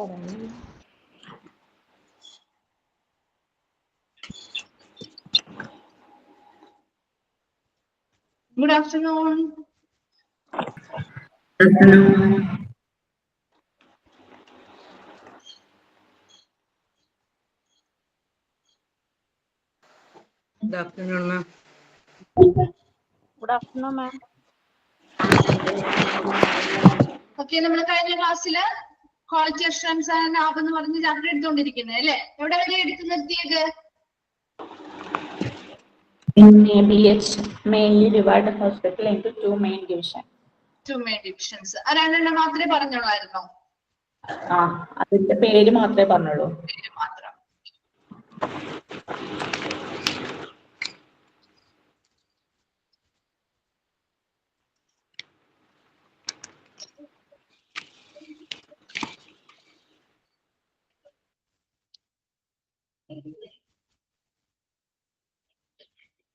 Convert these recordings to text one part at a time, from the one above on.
Good afternoon. Good afternoon. Good afternoon, ma'am. Good afternoon, ma'am. Okay, നമ്മൾ കഴിഞ്ഞ ക്ലാസ്സില് quality assurance and നാബ് എന്ന് പറഞ്ഞ് ചാപ്റ്റർ എടുത്തുകൊണ്ടിരിക്കുന്നത് അല്ലേ? എവിടെ വരെ എടുത്തു നിർത്തിയത്? In ABH, mainly divide the hospital into two main divisions. Two main divisions. ആ രണ്ടെണ്ണം മാത്രമേ പറഞ്ഞോളായിരുന്നോ? അതിന്റെ പേര് മാത്രമേ പറഞ്ഞുള്ളൂ. പേര് മാത്രം.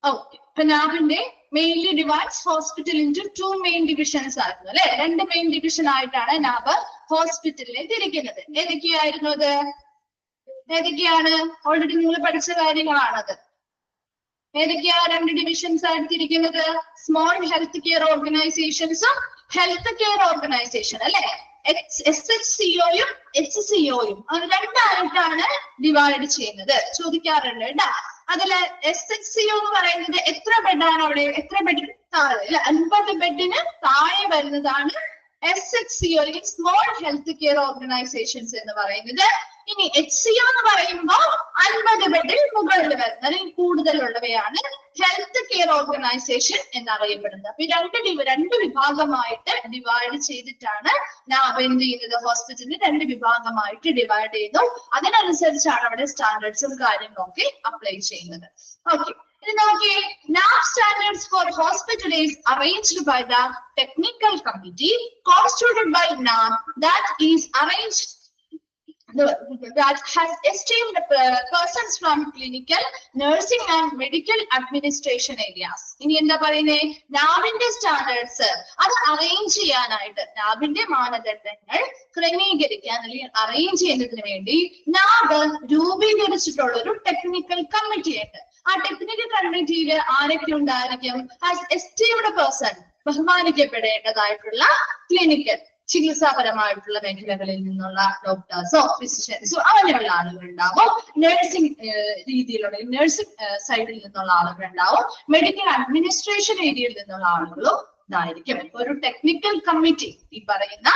Okay. പനാബിന്റെ mainly divides hospital into two main divisions ആയിരുന്നു അല്ലെ? രണ്ട് മെയിൻ ഡിവിഷൻ ആയിട്ടാണ് നാബ് ഹോസ്പിറ്റലിനെ തിരിക്കുന്നത്. ഏതൊക്കെയായിരുന്നു അത്? ഏതൊക്കെയാണ്? ഓൾറെഡി നിങ്ങൾ പഠിച്ച കാര്യങ്ങളാണത്. ഏതൊക്കെയാ രണ്ട് ഡിവിഷൻസ് ആയിട്ട് തിരിക്കുന്നത്? സ്മോൾ ഹെൽത്ത് കെയർ ഓർഗനൈസേഷൻസും ഹെൽത്ത് കെയർ ഓർഗനൈസേഷൻ അല്ലെ? SHCOയും HCOയും അത് രണ്ടായിട്ടാണ് ഡിവൈഡ് ചെയ്യുന്നത്. ചോദിക്കാറുണ്ട് കേട്ടാ. അതില് SHCO എന്ന് പറയുന്നത് എത്ര ബെഡാണ് അവിടെ? എത്ര ബെഡ് താഴെ? 50 ബെഡിന് താഴെ വരുന്നതാണ് SHCO അല്ലെങ്കിൽ സ്മോൾ ഹെൽത്ത് കെയർ ഓർഗനൈസേഷൻസ് എന്ന് പറയുന്നത്. ഇനി HCO എന്ന് പറയുമ്പോൾ 50 ബെഡിൽ മുകളിൽ വരുന്ന അല്ലെങ്കിൽ കൂടുതലുള്ളവയാണ് ഹെൽത്ത് കെയർ ഓർഗനൈസേഷൻ എന്നറിയപ്പെടുന്നത്. അപ്പൊ ഈ രണ്ട് വിഭാഗമായിട്ട് ഡിവൈഡ് ചെയ്തിട്ടാണ് നാബ് എന്ത് ചെയ്യുന്നത്? ഹോസ്പിറ്റലിന് രണ്ട് വിഭാഗമായിട്ട് ഡിവൈഡ് ചെയ്തു. അതിനനുസരിച്ചാണ് അവിടെ സ്റ്റാൻഡേർഡ്സും കാര്യങ്ങളൊക്കെ അപ്ലൈ ചെയ്യുന്നത്. ഓക്കെ, ഇനി നോക്കിയേ. NAB standards for hospital is arranged by the technical committee constituted by NAB that is arranged that has esteemed persons from clinical, nursing and medical administration areas. ഇനി എന്താ പറയുന്നേ? നാബിന്റെ സ്റ്റാൻഡേർഡ്സ് അത് അറേഞ്ച് ചെയ്യാനായിട്ട്, നാബിന്റെ മാനദണ്ഡങ്ങൾ ക്രമീകരിക്കാൻ അല്ലെങ്കിൽ അറേഞ്ച് ചെയ്യുന്നതിന് വേണ്ടി നാബ് രൂപീകരിച്ചിട്ടുള്ള ഒരു ടെക്നിക്കൽ കമ്മിറ്റി ഉണ്ട്. ആ ടെക്നിക്കൽ കമ്മിറ്റിയിൽ ആരൊക്കെ ഉണ്ടായിരിക്കും? ഹാസ് എസ്റ്റീംഡ് പേഴ്സൺ, ബഹുമാനിക്കപ്പെടേണ്ടതായിട്ടുള്ള ക്ലിനിക്കൽ, ചികിത്സാപരമായിട്ടുള്ള മേഖലകളിൽ നിന്നുള്ള ഡോക്ടേഴ്സോ ഫിസിഷ്യൻസോ അങ്ങനെയുള്ള ആളുകൾ ഉണ്ടാവും. നഴ്സിംഗ് രീതിയിലുള്ള നഴ്സിംഗ് സൈഡിൽ നിന്നുള്ള ആളുകൾ ഉണ്ടാവും. മെഡിക്കൽ അഡ്മിനിസ്ട്രേഷൻ ഏരിയയിൽ നിന്നുള്ള ആളുകളും ഇതായിരിക്കും. ഒരു ടെക്നിക്കൽ കമ്മിറ്റി ഈ പറയുന്ന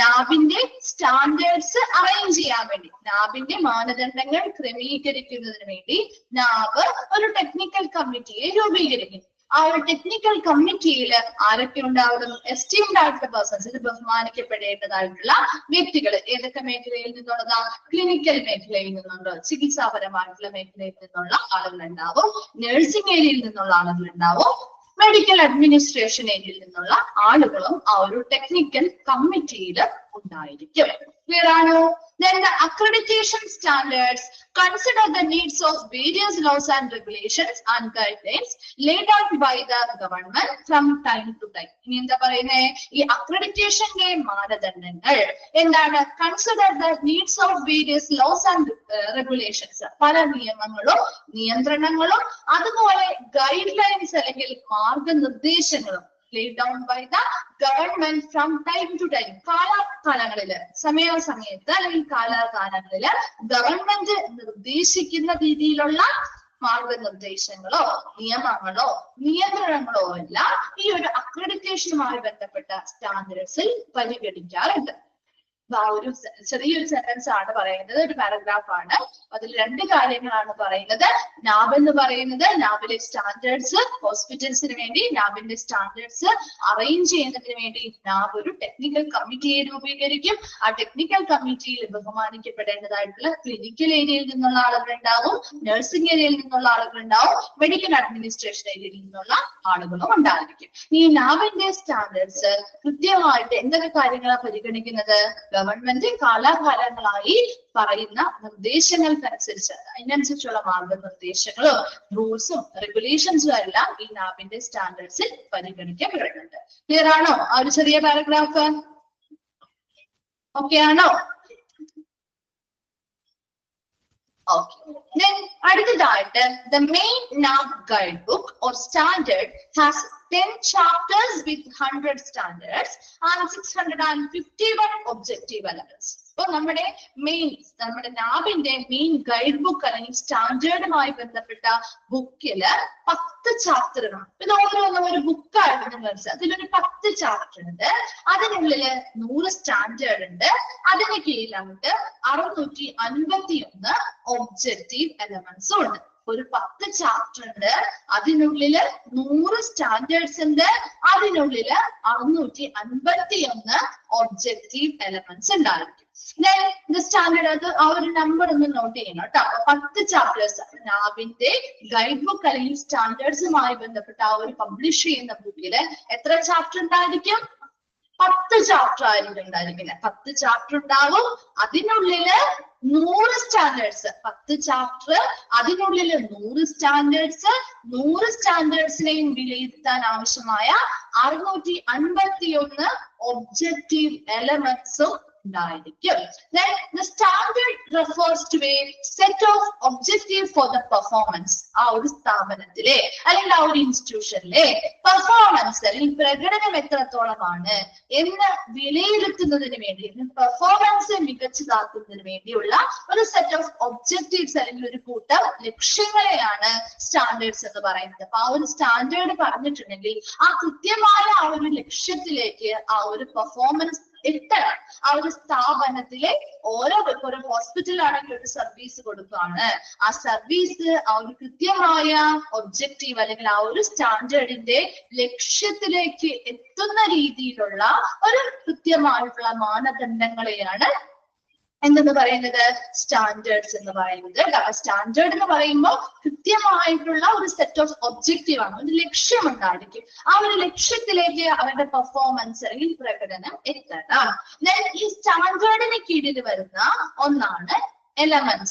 നാബിന്റെ സ്റ്റാൻഡേർഡ്സ് അറേഞ്ച് ചെയ്യാൻ വേണ്ടി, നാബിന്റെ മാനദണ്ഡങ്ങൾ ക്രമീകരിക്കുന്നതിന് വേണ്ടി നാബ് ഒരു ടെക്നിക്കൽ കമ്മിറ്റിയെ രൂപീകരിക്കുന്നു. ആ ഒരു ടെക്നിക്കൽ കമ്മിറ്റിയിൽ ആരൊക്കെ ഉണ്ടാവും? എസ്റ്റീംഡ് ആയിട്ടുള്ള പേഴ്സൺസ്, ഇത് ബഹുമാനിക്കപ്പെടേണ്ടതായിട്ടുള്ള വ്യക്തികൾ. ഏതൊക്കെ മേഖലയിൽ നിന്നുള്ളതാ? ക്ലിനിക്കൽ മേഖലയിൽ നിന്നുണ്ട്, ചികിത്സാപരമായിട്ടുള്ള മേഖലയിൽ നിന്നുള്ള ആളുകൾ ഉണ്ടാവും, നഴ്സിംഗ് ഏരിയയിൽ നിന്നുള്ള ആളുകൾ ഉണ്ടാവും, മെഡിക്കൽ അഡ്മിനിസ്ട്രേഷൻ ഏരിയയിൽ നിന്നുള്ള ആളുകളും ആ ഒരു ടെക്നിക്കൽ കമ്മിറ്റിയിൽ ഉണ്ടായിരിക്കും. Clear ആണോ? Then the accreditation standards consider the needs of various laws and regulations and guidelines laid out by the government from time to time. ഇനി എന്താ പറയുന്നേ? ഈ അക്രഡിറ്റേഷന്റെ മാനദണ്ഡങ്ങൾ എന്താണ്? Consider the needs of various laws and regulations, പല നിയമങ്ങളും നിയന്ത്രണങ്ങളും അതുപോലെ ഗൈഡ് ലൈൻസ് അല്ലെങ്കിൽ മാർഗനിർദ്ദേശങ്ങളും laid down by the government from time to time. കാലാകാലങ്ങളില്, സമയാസമയത്ത് അല്ലെങ്കിൽ കാലാകാലങ്ങളില് ഗവൺമെന്റ് നിർദ്ദേശിക്കുന്ന രീതിയിലുള്ള മാർഗനിർദ്ദേശങ്ങളോ നിയമങ്ങളോ നിയന്ത്രണങ്ങളോ എല്ലാം ഈ ഒരു അക്രഡിറ്റേഷനുമായി ബന്ധപ്പെട്ട സ്റ്റാൻഡേർഡ്സിൽ പരിഗണിക്കാറുണ്ട്. ഒരു ചെറിയൊരു സെന്റൻസ് ആണ് പറയുന്നത്, ഒരു പാരഗ്രാഫ് ആണ്. അതിൽ രണ്ട് കാര്യങ്ങളാണ് പറയുന്നത്. നാബ് എന്ന് പറയുന്നത് നാബിലെ സ്റ്റാൻഡേർഡ്സ് ഹോസ്പിറ്റൽസിന് വേണ്ടി, നാബിന്റെ സ്റ്റാൻഡേർഡ്സ് അറേഞ്ച് ചെയ്യുന്നതിന് വേണ്ടി നാബ് ഒരു ടെക്നിക്കൽ കമ്മിറ്റിയെ രൂപീകരിക്കും. ആ ടെക്നിക്കൽ കമ്മിറ്റിയിൽ ബഹുമാനിക്കപ്പെടേണ്ടതായിട്ടുള്ള ക്ലിനിക്കൽ ഏരിയയിൽ നിന്നുള്ള ആളുകൾ ഉണ്ടാവും, നഴ്സിംഗ് ഏരിയയിൽ നിന്നുള്ള ആളുകൾ ഉണ്ടാവും, മെഡിക്കൽ അഡ്മിനിസ്ട്രേഷൻ ഏരിയയിൽ നിന്നുള്ള ആളുകളും ഉണ്ടായിരിക്കും. ഈ നാബിന്റെ സ്റ്റാൻഡേർഡ്സ് കൃത്യമായിട്ട് എന്തൊക്കെ കാര്യങ്ങളാണ് പരിഗണിക്കുന്നത്? ഗവൺമെന്റ് കാലാകാലങ്ങളായി പറയുന്ന നിർദ്ദേശങ്ങൾക്കനുസരിച്ച് അതിനനുസരിച്ചുള്ള മാർഗനിർദ്ദേശങ്ങളും റൂൾസും റെഗുലേഷൻസും എല്ലാം ഈ നാബിന്റെ സ്റ്റാൻഡേർഡ്സിൽ പരിഗണിക്കപ്പെടുന്നുണ്ട്. ക്ലിയർ ആണോ? ആ ഒരു ചെറിയ പാരഗ്രാഫ് ഓക്കെ ആണോ? Okay. Then അടുത്തതായിട്ട് the main NAB guidebook or standard has 10 chapters with 100 standards and 651 objective elements. അപ്പൊ നമ്മുടെ നാബിന്റെ മെയിൻ ഗൈഡ് ബുക്ക് അല്ലെങ്കിൽ സ്റ്റാൻഡേർഡുമായി ബന്ധപ്പെട്ട ബുക്കില് 10 ചാപ്റ്ററുകളാണ്. ഇത് ഓരോന്നും ഒരു ബുക്കായിട്ട് മനസ്സിലായി. അതിലൊരു 10 ചാപ്റ്റർ ഉണ്ട്. അതിനുള്ളില് 100 സ്റ്റാൻഡേർഡ് ഉണ്ട്. അതിന് കീഴിലായിട്ട് 651 ഒബ്ജക്റ്റീവ് എലമെന്റ്സും ഉണ്ട്. ഒരു 10 ചാപ്റ്റർ ഉണ്ട്. അതിനുള്ളില് 100 സ്റ്റാൻഡേർഡ്സ് ഉണ്ട്. അതിനുള്ളില് 651 ഒബ്ജക്റ്റീവ് എലമെന്റ്സ് ഉണ്ടായിരിക്കും. സ്റ്റാൻഡേർഡ് അത് ആ ഒരു നമ്പർ ഒന്ന് നോട്ട് ചെയ്യണം കേട്ടോ. 10 ചാപ്റ്റേഴ്സ് നാബിന്റെ ഗൈഡ് ബുക്ക് അല്ലെങ്കിൽ സ്റ്റാൻഡേർഡ്സുമായി ബന്ധപ്പെട്ട ആ ഒരു പബ്ലിഷ് ചെയ്യുന്ന ബുക്കില് എത്ര ചാപ്റ്റർ ഉണ്ടായിരിക്കും? 10 ചാപ്റ്റർ ആയിരിക്കും ഉണ്ടായിരിക്കുന്നത്. 10 ചാപ്റ്റർ ഉണ്ടാവും. അതിനുള്ളില് 100 സ്റ്റാൻഡേർഡ്സ്. 10 ചാപ്റ്റർ, അതിനുള്ളില് 100 സ്റ്റാൻഡേർഡ്സ്. 100 സ്റ്റാൻഡേർഡ്സിനെയും വിലയിരുത്താൻ ആവശ്യമായ 651 ഒബ്ജക്റ്റീവ് എലമെന്റ്സും ഉണ്ടായിരിക്കും. Then the standard refers to a set of objectives for the performance. ആ ഒരു സ്ഥാപനത്തിലെ അല്ലെങ്കിൽ ആ ഒരു ഇൻസ്റ്റിറ്റ്യൂഷനിലെ പെർഫോമൻസ് അല്ലെങ്കിൽ പ്രകടനം എത്രത്തോളമാണ് എന്ന് വിലയിരുത്തുന്നതിന് വേണ്ടി, പെർഫോമൻസ് മികച്ചതാക്കുന്നതിന് വേണ്ടിയുള്ള ഒരു സെറ്റ് ഓഫ് ഒബ്ജക്റ്റീവ്സ് അല്ലെങ്കിൽ ഒരു കൂട്ടം ലക്ഷ്യങ്ങളെയാണ് സ്റ്റാൻഡേർഡ്സ് എന്ന് പറയുന്നത്. അപ്പൊ ആ ഒരു സ്റ്റാൻഡേർഡ് പറഞ്ഞിട്ടുണ്ടെങ്കിൽ ആ കൃത്യമായ ആ ഒരു ലക്ഷ്യത്തിലേക്ക് ആ ഒരു പെർഫോമൻസ് എത്തണം. ആ ഒരു സ്ഥാപനത്തിലെ ഓരോ ഒരു ഹോസ്പിറ്റലാണെങ്കിൽ ഒരു സർവീസ് കൊടുക്കുകയാണ്. ആ സർവീസ് ആ ഒരു കൃത്യമായ ഒബ്ജക്റ്റീവ് അല്ലെങ്കിൽ ആ ഒരു സ്റ്റാൻഡേർഡിന്റെ ലക്ഷ്യത്തിലേക്ക് എത്തുന്ന രീതിയിലുള്ള ഒരു കൃത്യമായിട്ടുള്ള മാനദണ്ഡങ്ങളെയാണ് എന്തെന്ന് പറയുന്നത്? സ്റ്റാൻഡേർഡ്സ് എന്ന് പറയുന്നത്. സ്റ്റാൻഡേർഡ് എന്ന് പറയുമ്പോൾ കൃത്യമായിട്ടുള്ള ഒരു സെറ്റ് ഓഫ് ഒബ്ജക്റ്റീവ് ആണ്, ഒരു ലക്ഷ്യം ഉണ്ടായിരിക്കും. ആ ഒരു ലക്ഷ്യത്തിലേക്ക് അവരുടെ പെർഫോമൻസ് അല്ലെങ്കിൽ പ്രകടനം എത്തണം. ഈ സ്റ്റാൻഡേർഡിന് കീഴിൽ വരുന്ന ഒന്നാണ് elements,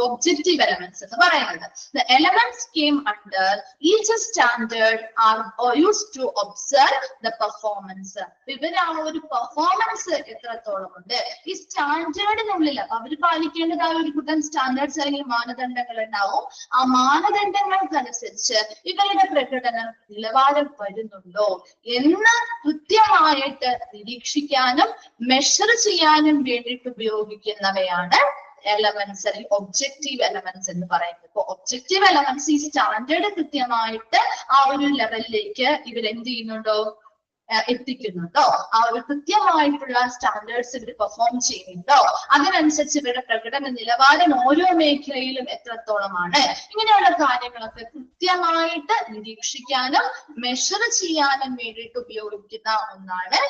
objective elements. The elements came under each standard are used to observe the performance. ഇവര് ആ ഒരു പെർഫോമൻസ് എത്രത്തോളം ഉണ്ട് ഈ സ്റ്റാൻഡേർഡിനുള്ളിൽ അവർ പാലിക്കേണ്ടതായ ഒരു കൂട്ടം സ്റ്റാൻഡേർഡ്സ് അല്ലെങ്കിൽ മാനദണ്ഡങ്ങൾ ഉണ്ടാവും. ആ മാനദണ്ഡങ്ങൾക്കനുസരിച്ച് ഇവരുടെ പ്രകടനം നിലവാരം വരുന്നുണ്ടോ എന്ന് കൃത്യമായിട്ട് നിരീക്ഷിക്കാനും മെഷർ ചെയ്യാനും വേണ്ടിയിട്ട് ഉപയോഗിക്കുന്നവയാണ് എലമെന്റ്സ് അല്ലെങ്കിൽ ഒബ്ജക്റ്റീവ് എലമെന്റ്സ് എന്ന് പറയുന്നത്. ഇപ്പൊ ഒബ്ജക്റ്റീവ് എലമെന്റ്സ് ഈ സ്റ്റാൻഡേർഡ് കൃത്യമായിട്ട് ആ ഒരു ലെവലിലേക്ക് ഇവരെന്ത് ചെയ്യുന്നുണ്ടോ, എത്തിക്കുന്നുണ്ടോ, ആ ഒരു കൃത്യമായിട്ടുള്ള സ്റ്റാൻഡേർഡ്സ് ഇവർ പെർഫോം ചെയ്യുന്നുണ്ടോ, അതിനനുസരിച്ച് ഇവരുടെ പ്രകടന നിലവാരം ഓരോ മേഖലയിലും എത്രത്തോളമാണ്, ഇങ്ങനെയുള്ള കാര്യങ്ങളൊക്കെ കൃത്യമായിട്ട് നിരീക്ഷിക്കാനും മെഷർ ചെയ്യാനും വേണ്ടിയിട്ട് ഉപയോഗിക്കുന്ന ഒന്നാണ്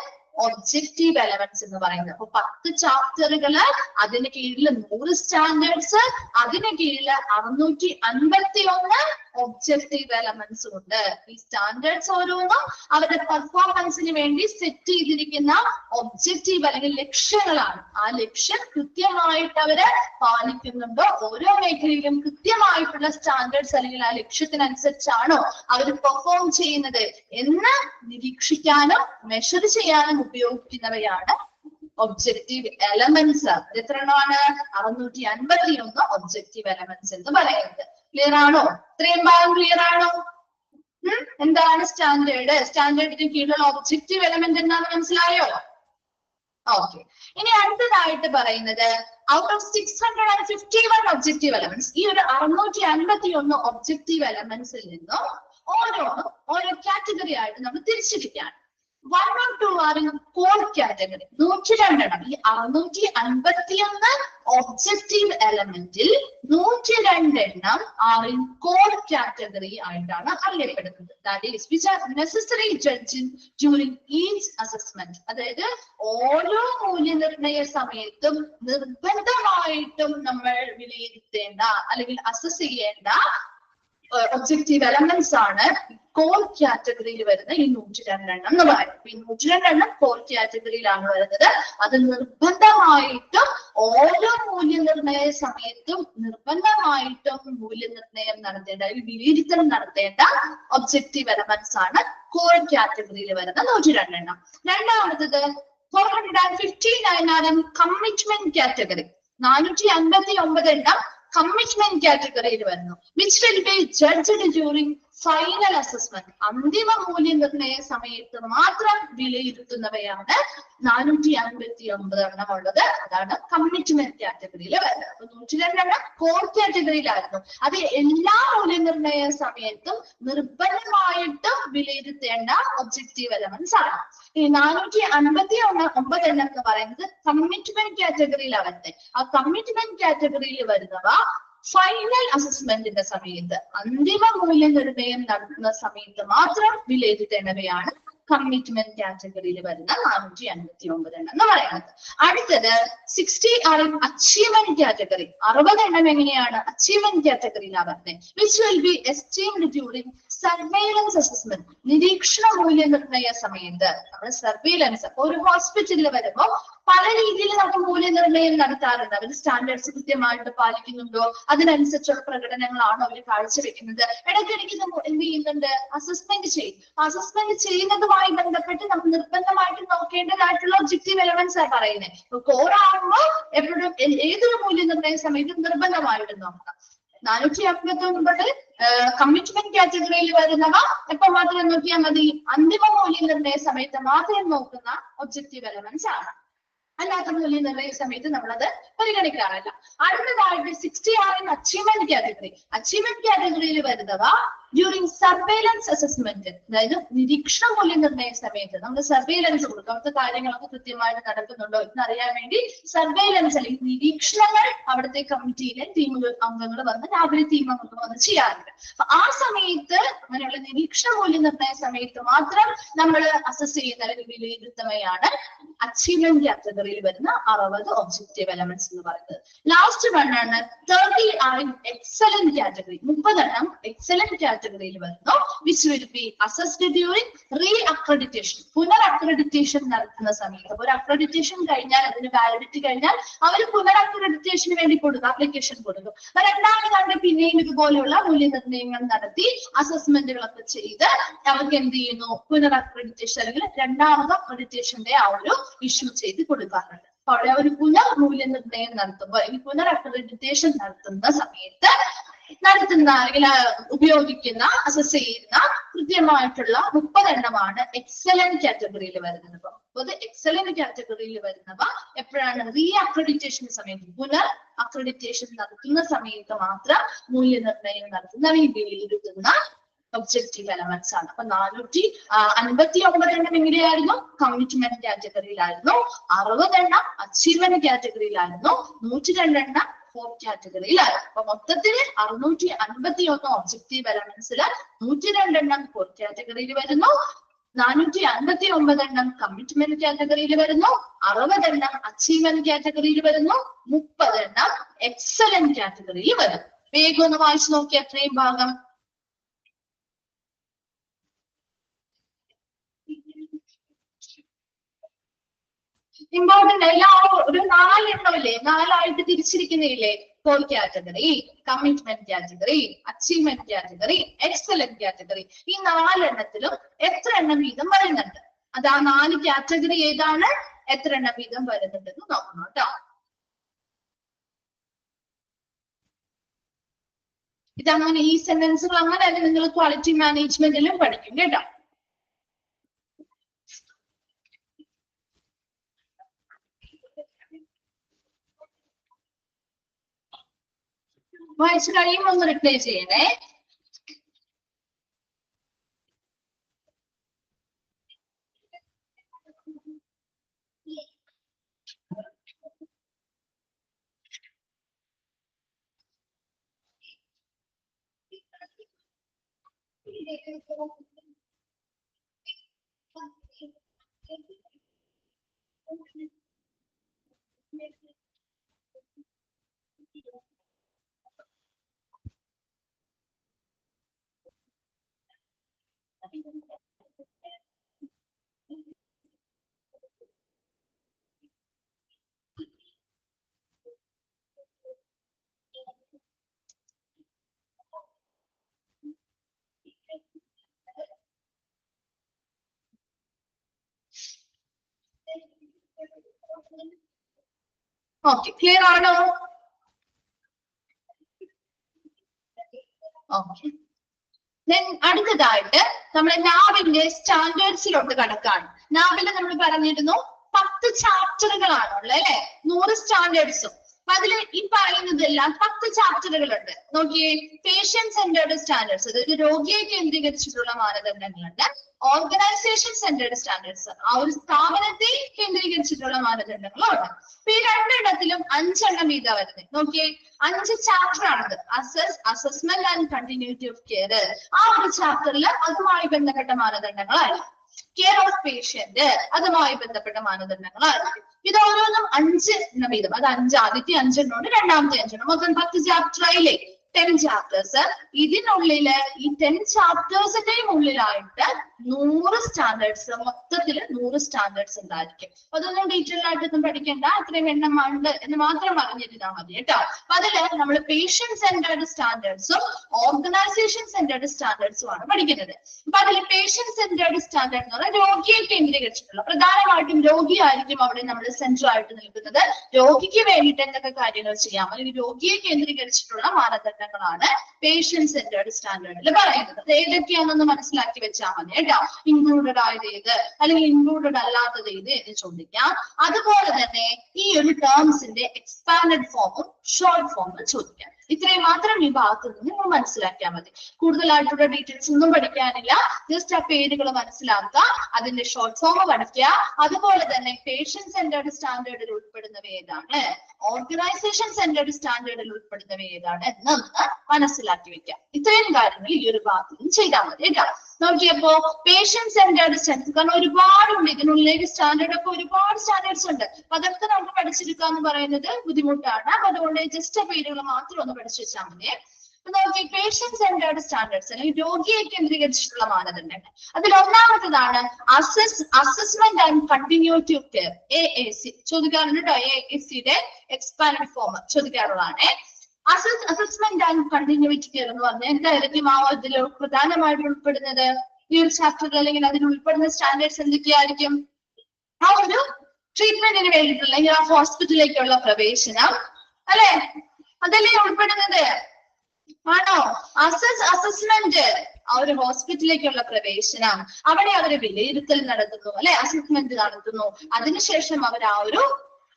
ഒബ്ജക്റ്റീവ് എലമെന്റ്സ് എന്ന് പറയുന്നത്. അപ്പൊ 10 ചാപ്റ്ററുകള്, അതിന് കീഴിൽ 100 സ്റ്റാൻഡേർഡ്സ്, അതിന് കീഴിൽ 651 ഒബ്ജക്റ്റീവ് എലമെന്റ്സ് ഉണ്ട്. ഈ സ്റ്റാൻഡേർഡ്സ് ഓരോന്നും അവരുടെ പെർഫോമൻസിന് വേണ്ടി സെറ്റ് ചെയ്തിരിക്കുന്ന ഒബ്ജക്റ്റീവ് അല്ലെങ്കിൽ ലക്ഷ്യങ്ങളാണ്. ആ ലക്ഷ്യം കൃത്യമായിട്ട് അവര് പാലിക്കുന്നുണ്ടോ, ഓരോ മേഖലയിലും കൃത്യമായിട്ടുള്ള സ്റ്റാൻഡേർഡ്സ് അല്ലെങ്കിൽ ആ ലക്ഷ്യത്തിനനുസരിച്ചാണോ അവർ പെർഫോം ചെയ്യുന്നത് എന്ന് നിരീക്ഷിക്കാനും മെഷർ ചെയ്യാനും ഉപയോഗിക്കുന്നവയാണ് ഒബ്ജക്റ്റീവ് എലമെന്റ്സ്. എത്ര എണ്ണമാണ്? 651 ഒബ്ജക്റ്റീവ് എലമെന്റ്സ് എന്ന് പറയുന്നത്. ക്ലിയർ ആണോ? ഇത്രയും ഭാഗം ക്ലിയർ ആണോ? എന്താണ് സ്റ്റാൻഡേർഡ്? സ്റ്റാൻഡേർഡിന് കീഴിലുള്ള ഒബ്ജക്റ്റീവ് എലമെന്റ് എന്താണെന്ന് മനസ്സിലായോ? ഓക്കെ. ഇനി അടുത്തതായിട്ട് പറയുന്നത് ഔട്ട് ഓഫ് 651 ഒബ്ജക്റ്റീവ് എലമെന്റ്സ്, ഈ ഒരു 651 ഒബ്ജക്റ്റീവ് എലമെന്റ്സിൽ നിന്നും ഓരോന്നും ഓരോ കാറ്റഗറി ആയിട്ട് നമ്മൾ തിരിച്ചിരിക്കുകയാണ്. 1 or 2 are in core category. 102 എണ്ണം. ഈ 651 ഒബ്ജക്റ്റീവ് എലമെന്റിൽ 102 എണ്ണം are in core category ആയിട്ടാണ് അറിയപ്പെടുന്നത്. That is which are necessary judging during each assessment. അതായത് ഓരോ മൂല്യനിർണയ സമയത്തും നിർബന്ധമായിട്ടും നമ്മൾ വിലയിരുത്തേണ്ട അല്ലെങ്കിൽ അസസ് ചെയ്യേണ്ട ഒബ്ജക്റ്റീവ് എലമെന്റ്സ് ആണ് കോർ കാറ്റഗറിയിൽ വരുന്ന ഈ 102 എണ്ണം എന്ന് പറയും. ഈ 102 എണ്ണം കോർ കാറ്റഗറിയിലാണ് വരുന്നത്. അത് നിർബന്ധമായിട്ടും ഓരോ മൂല്യനിർണയ സമയത്തും നിർബന്ധമായിട്ടും മൂല്യനിർണയം നടത്തേണ്ട അല്ലെങ്കിൽ വിലയിരുത്തൽ നടത്തേണ്ട ഒബ്ജക്റ്റീവ് എലമെന്റ്സ് ആണ് കോർ കാറ്റഗറിയിൽ വരുന്ന 102 എണ്ണം. രണ്ടാമത്തത് 459 ആണ് കമ്മിറ്റ്മെന്റ് കാറ്റഗറി. 459 എണ്ണം കമ്മിറ്റ്മെന്റ് കാറ്റഗറിയിൽ വരുന്നു. Which will be judged during final assessment. അന്തിമ മൂല്യനിർണ്ണയ സമയത്ത് മാത്രം വിലയിരുത്തുന്നവയാണ് 459 എണ്ണം ഉള്ളത്. അതാണ് കമ്മിറ്റ്മെന്റ് കാറ്റഗറിയിൽ വരുന്നത്. അപ്പൊ 102 എണ്ണം കോർ കാറ്റഗറിയിലായിരുന്നു. അത് എല്ലാ മൂല്യനിർണ്ണയ സമയത്തും നിർബന്ധമായിട്ടും വിലയിരുത്തേണ്ട ഒബ്ജക്റ്റീവ് എലമെന്റ്സ് ആണ്. ഈ 459 എണ്ണം എന്ന് പറയുന്നത് കമ്മിറ്റ്മെന്റ് കാറ്റഗറിയിലാണ് വരുന്നത്. ആ കമ്മിറ്റ്മെന്റ് കാറ്റഗറിയിൽ വരുന്നവ ഫൈനൽ അസസ്മെന്റിന്റെ സമയത്ത്, അന്തിമ മൂല്യനിർണ്ണയം നടത്തുന്ന സമയത്ത് മാത്രം വിലയിരുത്തേണ്ടവയാണ് കമ്മിറ്റ്മെന്റ് കാറ്റഗറിയിൽ വരുന്ന 459 എണ്ണം എന്ന് പറയുന്നത്. അടുത്തത് 60 ആണ് അച്ചീവ്മെന്റ് കാറ്റഗറി. 60 എണ്ണം എങ്ങനെയാണ് അച്ചീവ്മെന്റ് കാറ്റഗറിയിലാണ് വരുന്നത്. Which will be esteemed during surveillance assessment. നിരീക്ഷണ മൂല്യനിർണ്ണയ സമയത്ത് നമ്മൾ സർവൈലൻസ് ഒരു ഹോസ്പിറ്റലിൽ വരുമ്പോൾ പല രീതിയിൽ നമ്മൾ മൂല്യനിർണ്ണയം നടത്താറുണ്ട്. അവർ സ്റ്റാൻഡേർഡ്സ് കൃത്യമായിട്ട് പാലിക്കുന്നുണ്ടോ, അതിനനുസരിച്ചുള്ള പ്രകടനങ്ങളാണോ അവർ കാഴ്ചവെക്കുന്നത്. ഇടയ്ക്കിടയ്ക്ക് എന്ത് ചെയ്യുന്നുണ്ട്, അസസ്മെന്റ് ചെയ്യും. അസസ്മെന്റ് ചെയ്യുന്നതുമായി ബന്ധപ്പെട്ട് നമ്മൾ നിർബന്ധമായിട്ട് നോക്കേണ്ടതായിട്ടുള്ള ഒബ്ജക്റ്റീവ് എലമെന്റ്സ് ആണ് പറയുന്നത്. ഇപ്പൊ കോർ ആകുമ്പോൾ എപ്പോഴും ഏതൊരു മൂല്യനിർണ്ണയ സമയത്തും നിർബന്ധമായിട്ട് നോക്കണം. 459 കമ്മിറ്റ്മെന്റ് കാറ്റഗറിയിൽ വരുന്നവ എപ്പോ മാത്രം നോക്കിയാൽ മതി, അന്തിമ മൂല്യനിർണ്ണയ സമയത്ത് മാത്രം നോക്കുന്ന ഒബ്ജക്റ്റീവ് എലമെന്റ്സ് ആണ്. അല്ലാത്ത മൂല്യനിർണ്ണയ സമയത്ത് നമ്മളത് പരിഗണിക്കാറില്ല. അടുത്തതായിട്ട് 60 ആണ് അച്ചീവ്മെന്റ് കാറ്റഗറി. അച്ചീവ്മെന്റ് കാറ്റഗറിയിൽ വരുന്നവ ഡ്യൂറിംഗ് സർവൈലൻസ് അസസ്മെന്റ്, അതായത് നിരീക്ഷണ മൂല്യനിർണ്ണയ സമയത്ത് നമ്മൾ സർവൈലൻസ് കൊടുക്കും. അവിടുത്തെ കാര്യങ്ങളൊക്കെ കൃത്യമായിട്ട് നടക്കുന്നുണ്ടോ എന്നറിയാൻ വേണ്ടി സർവൈലൻസ് അല്ലെങ്കിൽ നിരീക്ഷണങ്ങൾ അവിടുത്തെ കമ്മിറ്റിയിലെ ടീം അംഗങ്ങൾ വന്ന് രാവിലെ ടീം അംഗങ്ങൾ വന്ന് ചെയ്യാറുണ്ട്. അപ്പൊ ആ സമയത്ത് അങ്ങനെയുള്ള നിരീക്ഷണ മൂല്യനിർണ്ണയ സമയത്ത് മാത്രം നമ്മൾ അസസ് ചെയ്യുന്ന അല്ലെങ്കിൽ വിലയിരുത്തുന്നവയാണ് അച്ചീവ്മെന്റ് കാറ്റഗറിയിൽ വരുന്ന 60 ഒബ്ജക്റ്റീവ് എലമെന്റ്സ് എന്ന് പറയുന്നത്. ലാസ്റ്റ് വൺ ആണ് 30 ആണ് എക്സലന്റ് കാറ്റഗറി. 30 എണ്ണം എക്സലന്റ് കാറ്റഗറിയിൽ വരുന്നു. Which will be assessed during re accreditation. പുനർ അക്രഡിറ്റേഷൻ നടത്തുന്ന സമയത്ത് ഒരു അക്രഡിറ്റേഷൻ കഴിഞ്ഞാൽ, അതിന് വാലിഡിറ്റി കഴിഞ്ഞാൽ അവർ പുനർ അക്രഡിറ്റേഷന് വേണ്ടി കൊടുക്കും, ആപ്ലിക്കേഷൻ കൊടുക്കും. രണ്ടാമതാണ് പിന്നെയും ഇതുപോലെയുള്ള മൂല്യനിർണ്ണയങ്ങൾ നടത്തി അസസ്മെന്റുകളൊക്കെ ചെയ്ത് അവർക്ക് എന്ത് ചെയ്യുന്നു, പുനർ അക്രഡിറ്റേഷൻ അല്ലെങ്കിൽ രണ്ടാമത് അക്രഡിറ്റേഷന്റെ ആ ഒരു ഇഷ്യൂ ചെയ്ത് കൊടുക്കാറുണ്ട്. അപ്പൊ അവിടെ ഒരു പുനർ മൂല്യനിർണ്ണയം നടത്തുമ്പോൾ അല്ലെങ്കിൽ പുനർ അക്രഡിറ്റേഷൻ നടത്തുന്ന സമയത്ത് നടത്തുന്ന അല്ലെങ്കിൽ ഉപയോഗിക്കുന്ന അസസ് ചെയ്യുന്ന കൃത്യമായിട്ടുള്ള 30 എണ്ണമാണ് എക്സലന്റ് കാറ്റഗറിയിൽ വരുന്നത്. അപ്പൊ എക്സലന്റ് കാറ്റഗറിയിൽ വരുന്നവ എപ്പോഴാണ് റീ അക്രഡിറ്റേഷൻ സമയത്ത്, പുനർ അക്രഡിറ്റേഷൻ നടത്തുന്ന സമയത്ത് മാത്രം മൂല്യനിർണ്ണയം നടത്തുന്ന വിലയിരുത്തുന്ന ഒബ്ജക്റ്റീവ് എലമെന്റ്സ് ആണ്. അപ്പൊ 459 എണ്ണം എങ്ങനെയായിരുന്നു, കമ്മിറ്റ്മെന്റ് കാറ്റഗറിയിലായിരുന്നു. 60 എണ്ണം അച്ചീവ്മെന്റ് കാറ്റഗറിയിലായിരുന്നു. 102 എണ്ണം ഫോർത്ത് കാറ്റഗറിയിലായിരുന്നു. അപ്പൊ മൊത്തത്തിൽ 651 ഒബ്ജക്റ്റീവ് എലമെന്റ്സിൽ 102 എണ്ണം ഫോർത്ത് കാറ്റഗറിയിൽ വരുന്നു, 459 എണ്ണം കമ്മിറ്റ്മെന്റ് കാറ്റഗറിയിൽ വരുന്നു, 60 എണ്ണം അച്ചീവ്മെന്റ് കാറ്റഗറിയിൽ വരുന്നു, 30 എണ്ണം എക്സലന്റ് കാറ്റഗറിയിൽ വരുന്നു. വേഗം ഒന്ന് വായിച്ചു നോക്കി അത്രയും ഭാഗം. ഇമ്പോർട്ടന്റ് എല്ലാവരും ഒരു 4 എണ്ണമില്ലേ, 4 തിരിച്ചിരിക്കുന്നില്ലേ, core category, commitment category, achievement category, excellent category. ഈ 4 എണ്ണത്തിലും എത്ര എണ്ണം വീതം വരുന്നുണ്ട്, അത് ആ 4 കാറ്റഗറി ഏതാണ്, എത്ര എണ്ണം വീതം വരുന്നുണ്ടെന്ന് നോക്കണം കേട്ടോ. ഇതങ്ങനെ ഈ സെന്റൻസുകൾ അങ്ങനെ തന്നെ നിങ്ങൾ ക്വാളിറ്റി മാനേജ്മെന്റിലും പഠിക്കും കേട്ടോ. വായിച്ചു കഴിയുമ്പോൾ ഒന്ന് റിപ്ലൈ ചെയ്യണേ. ഓക്കെ, ക്ലിയർ ആണോ? ഓക്കെ. ദെൻ അടുത്തതായിട്ട് നമ്മുടെ നാവിന്റെ സ്റ്റാൻഡേർഡ്സിലോട്ട് കടക്കാണ്. നാവില് നമ്മൾ പറഞ്ഞിരുന്നു 10 ചാപ്റ്ററുകളാണുള്ളത് അല്ലെ, 100 സ്റ്റാൻഡേർഡ്സും. അപ്പൊ അതിൽ ഈ പറയുന്നതെല്ലാം 10 ചാപ്റ്ററുകളുണ്ട്. നോക്കിയേ, പേഷ്യന്റ് സെന്റേർഡ് സ്റ്റാൻഡേർഡ്സ്, അതായത് രോഗിയെ കേന്ദ്രീകരിച്ചിട്ടുള്ള മാനദണ്ഡങ്ങളുണ്ട്. ഓർഗനൈസേഷൻ സെന്റേർഡ് സ്റ്റാൻഡേർഡ്സ്, ആ ഒരു സ്ഥാപനത്തെ കേന്ദ്രീകരിച്ചിട്ടുള്ള മാനദണ്ഡങ്ങളുണ്ട്. അപ്പൊ ഈ രണ്ടെണ്ണത്തിലും 5 എണ്ണം വീതം വരുന്നത്. നോക്കിയേ, 5 ചാപ്റ്റർ ആണത്. Assessment and continuity of care, ആ ഒരു ചാപ്റ്ററിൽ അതുമായി ബന്ധപ്പെട്ട മാനദണ്ഡങ്ങളാണ്. കെയർ ഓഫ് പേഷ്യന്റ്, അതുമായി ബന്ധപ്പെട്ട മാനദണ്ഡങ്ങളാണ്. ഇത് ഓരോന്നും 5 എണ്ണം വീതം. അത് 5, ആദ്യത്തെ 5 എണ്ണമുണ്ട്, രണ്ടാമത്തെ 5 എണ്ണം, മൊത്തം 10 ചാപ്റ്റർ ആയില്ലേ, 10 ചാപ്റ്റേഴ്സ്. ഇതിനുള്ളില് ഈ 10 ചാപ്റ്റേഴ്സിന്റെയും ഉള്ളിലായിട്ട് 100 സ്റ്റാൻഡേർഡ്സ്, മൊത്തത്തിൽ 100 സ്റ്റാൻഡേർഡ്സ് ഉണ്ടായിരിക്കും. അപ്പൊ അതൊന്നും ഡീറ്റെയിൽ ആയിട്ടൊന്നും പഠിക്കേണ്ട, അത്രയും എണ്ണം ഉണ്ട് എന്ന് മാത്രം അറിഞ്ഞിരുന്നാൽ മതി കേട്ടോ. അപ്പൊ അതില് നമ്മൾ പേഷ്യന്റ് സെന്റേർഡ് സ്റ്റാൻഡേർഡ്സും ഓർഗനൈസേഷൻ സെന്റേർഡ് സ്റ്റാൻഡേർഡ്സും ആണ് പഠിക്കുന്നത്. അപ്പൊ അതിൽ പേഷ്യന്റ് സെന്റേർഡ് സ്റ്റാൻഡേർഡ് എന്ന് പറഞ്ഞാൽ രോഗിയെ കേന്ദ്രീകരിച്ചിട്ടുള്ള, പ്രധാനമായിട്ടും രോഗിയായിരിക്കും അവിടെ നമ്മൾ സെന്റർ ആയിട്ട് നിൽക്കുന്നത്. രോഗിക്ക് വേണ്ടിയിട്ട് എന്തൊക്കെ കാര്യങ്ങൾ ചെയ്യാം, അല്ലെങ്കിൽ രോഗിയെ കേന്ദ്രീകരിച്ചിട്ടുള്ള മാനദണ്ഡങ്ങളാണ് പേഷ്യന്റ് സെന്റേർഡ് സ്റ്റാൻഡേർഡിൽ പറയുന്നത്. അത് ഏതൊക്കെയാണെന്ന് മനസ്സിലാക്കി വെച്ചാൽ മതി കേട്ടോ. ഇൻക്ലൂഡഡ് ആയത് ഏത്, അല്ലെങ്കിൽ ഇൻക്ലൂഡഡ് അല്ലാത്തത് ഏത് എന്ന് ചോദിക്കാം. അതുപോലെ തന്നെ ഈ ഒരു ടേംസിന്റെ എക്സ്പാൻഡഡ് ഫോമും ഷോർട്ട് ഫോമും ചോദിക്കാം. ഇത്രയും മാത്രം ഈ ഭാഗത്ത് നിന്ന് നിങ്ങൾ മനസ്സിലാക്കിയാൽ മതി. കൂടുതലായിട്ടുള്ള ഡീറ്റെയിൽസ് ഒന്നും പഠിക്കാനില്ല. ജസ്റ്റ് ആ പേരുകൾ മനസ്സിലാക്കുക, അതിന്റെ ഷോർട്ട് ഫോം പഠിക്കുക. അതുപോലെ തന്നെ പേഷ്യന്റ് സെന്റേർഡ് സ്റ്റാൻഡേർഡിൽ ഉൾപ്പെടുന്നവ ഏതാണ്, ഓർഗനൈസേഷൻ സെന്റേർഡ് സ്റ്റാൻഡേർഡിൽ ഉൾപ്പെടുന്നവ ഏതാണ് എന്ന് മനസ്സിലാക്കി വെക്കാം. ഇത്രയും കാര്യങ്ങൾ ഈ ഒരു ഭാഗത്ത് നിന്ന് ചെയ്താൽ മതി കേട്ടോ. നോക്കിയപ്പോ പേഷ്യന്റ് സെന്റേർഡ് സ്റ്റാൻഡേർഡ്സ്, കാരണം ഒരുപാടുണ്ട് ഇതിനുള്ളിലേക്ക്, സ്റ്റാൻഡേർഡ് ഒക്കെ ഒരുപാട് സ്റ്റാൻഡേർഡ്സ് ഉണ്ട്. അപ്പൊ അതൊക്കെ നമുക്ക് പഠിച്ചെടുക്കുക എന്ന് പറയുന്നത് ബുദ്ധിമുട്ടാണ്. അപ്പൊ അതുകൊണ്ട് ജസ്റ്റ് പേരുകൾ മാത്രം ഒന്ന് പഠിച്ചു വെച്ചാൽ മതി. നോക്കി, പേഷ്യന്റ് സെന്റേർഡ് സ്റ്റാൻഡേർഡ്സ് അല്ലെങ്കിൽ രോഗിയെ കേന്ദ്രീകരിച്ചിട്ടുള്ള മാനദണ്ഡങ്ങൾ. അതിൽ ഒന്നാമത്തതാണ് assessment and continuity of care, AAC. ചോദിക്കാറുണ്ട് കേട്ടോ, AACയുടെ എക്സ്പാൻഡ് ഫോം ചോദിക്കാറുള്ളതാണ്. അസസ്മെന്റ് ആൻഡ് കണ്ടിന്യൂറ്റി കെയർ എന്ന് പറഞ്ഞാൽ എന്തായിരിക്കും ആ ഇതിൽ പ്രധാനമായിട്ട് ഉൾപ്പെടുന്നത്? ഈ ഒരു ചാപ്റ്ററിൽ അല്ലെങ്കിൽ അതിൽ ഉൾപ്പെടുന്ന സ്റ്റാൻഡേർഡ്സ് എന്തൊക്കെയായിരിക്കും? ആ ഒരു ട്രീറ്റ്മെന്റിന് വേണ്ടിയിട്ടുള്ള അല്ലെങ്കിൽ ആ ഹോസ്പിറ്റലിലേക്കുള്ള പ്രവേശനം അല്ലെ, അതല്ലേ ഉൾപ്പെടുന്നത്? ആണോ? അസസ്മെന്റ്, ആ ഒരു ഹോസ്പിറ്റലിലേക്കുള്ള പ്രവേശനം, അവിടെ അവർ വിലയിരുത്തൽ നടത്തുന്നു അല്ലെ, അസസ്മെന്റ് നടത്തുന്നു. അതിനുശേഷം അവർ ആ ഒരു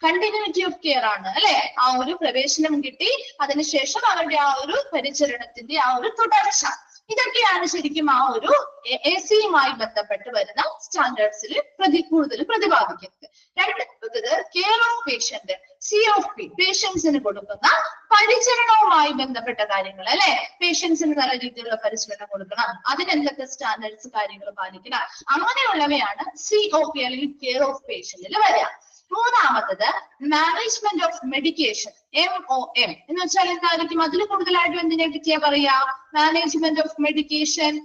കണ്ടിന്യൂറ്റി ഓഫ് കെയർ ആണ് അല്ലെ, ആ ഒരു പ്രവേശനം കിട്ടി, അതിനുശേഷം അവരുടെ ആ ഒരു പരിചരണത്തിന്റെ ആ ഒരു തുടർച്ച. ഇതൊക്കെയാണ് ശരിക്കും ആ ഒരു AACയുമായി ബന്ധപ്പെട്ട് വരുന്ന സ്റ്റാൻഡേർഡ്സിൽ കൂടുതൽ പ്രതിപാദിക്കുന്നത്. രണ്ടാമത് കെയർ ഓഫ് പേഷ്യന്റ്, COP, പേഷ്യൻസിന് കൊടുക്കുന്ന പരിചരണവുമായി ബന്ധപ്പെട്ട കാര്യങ്ങൾ അല്ലെ. പേഷ്യൻസിന് നല്ല രീതിയിലുള്ള പരിചരണം കൊടുക്കണം, അതിനെന്തൊക്കെ സ്റ്റാൻഡേർഡ്സ് കാര്യങ്ങൾ പാലിക്കണം, അങ്ങനെയുള്ളവയാണ് COP അല്ലെങ്കിൽ കെയർ ഓഫ് പേഷ്യന്റിൽ വരിക. മൂന്നാമത്തത് മാനേജ്മെന്റ് ഓഫ് മെഡിക്കേഷൻ, MOM എന്ന് വെച്ചാൽ എന്തായിരിക്കും? അതിൽ കൂടുതലായിട്ടും എന്തിനെ പറ്റിയാ പറയാ? മാനേജ്മെന്റ് ഓഫ് മെഡിക്കേഷൻ,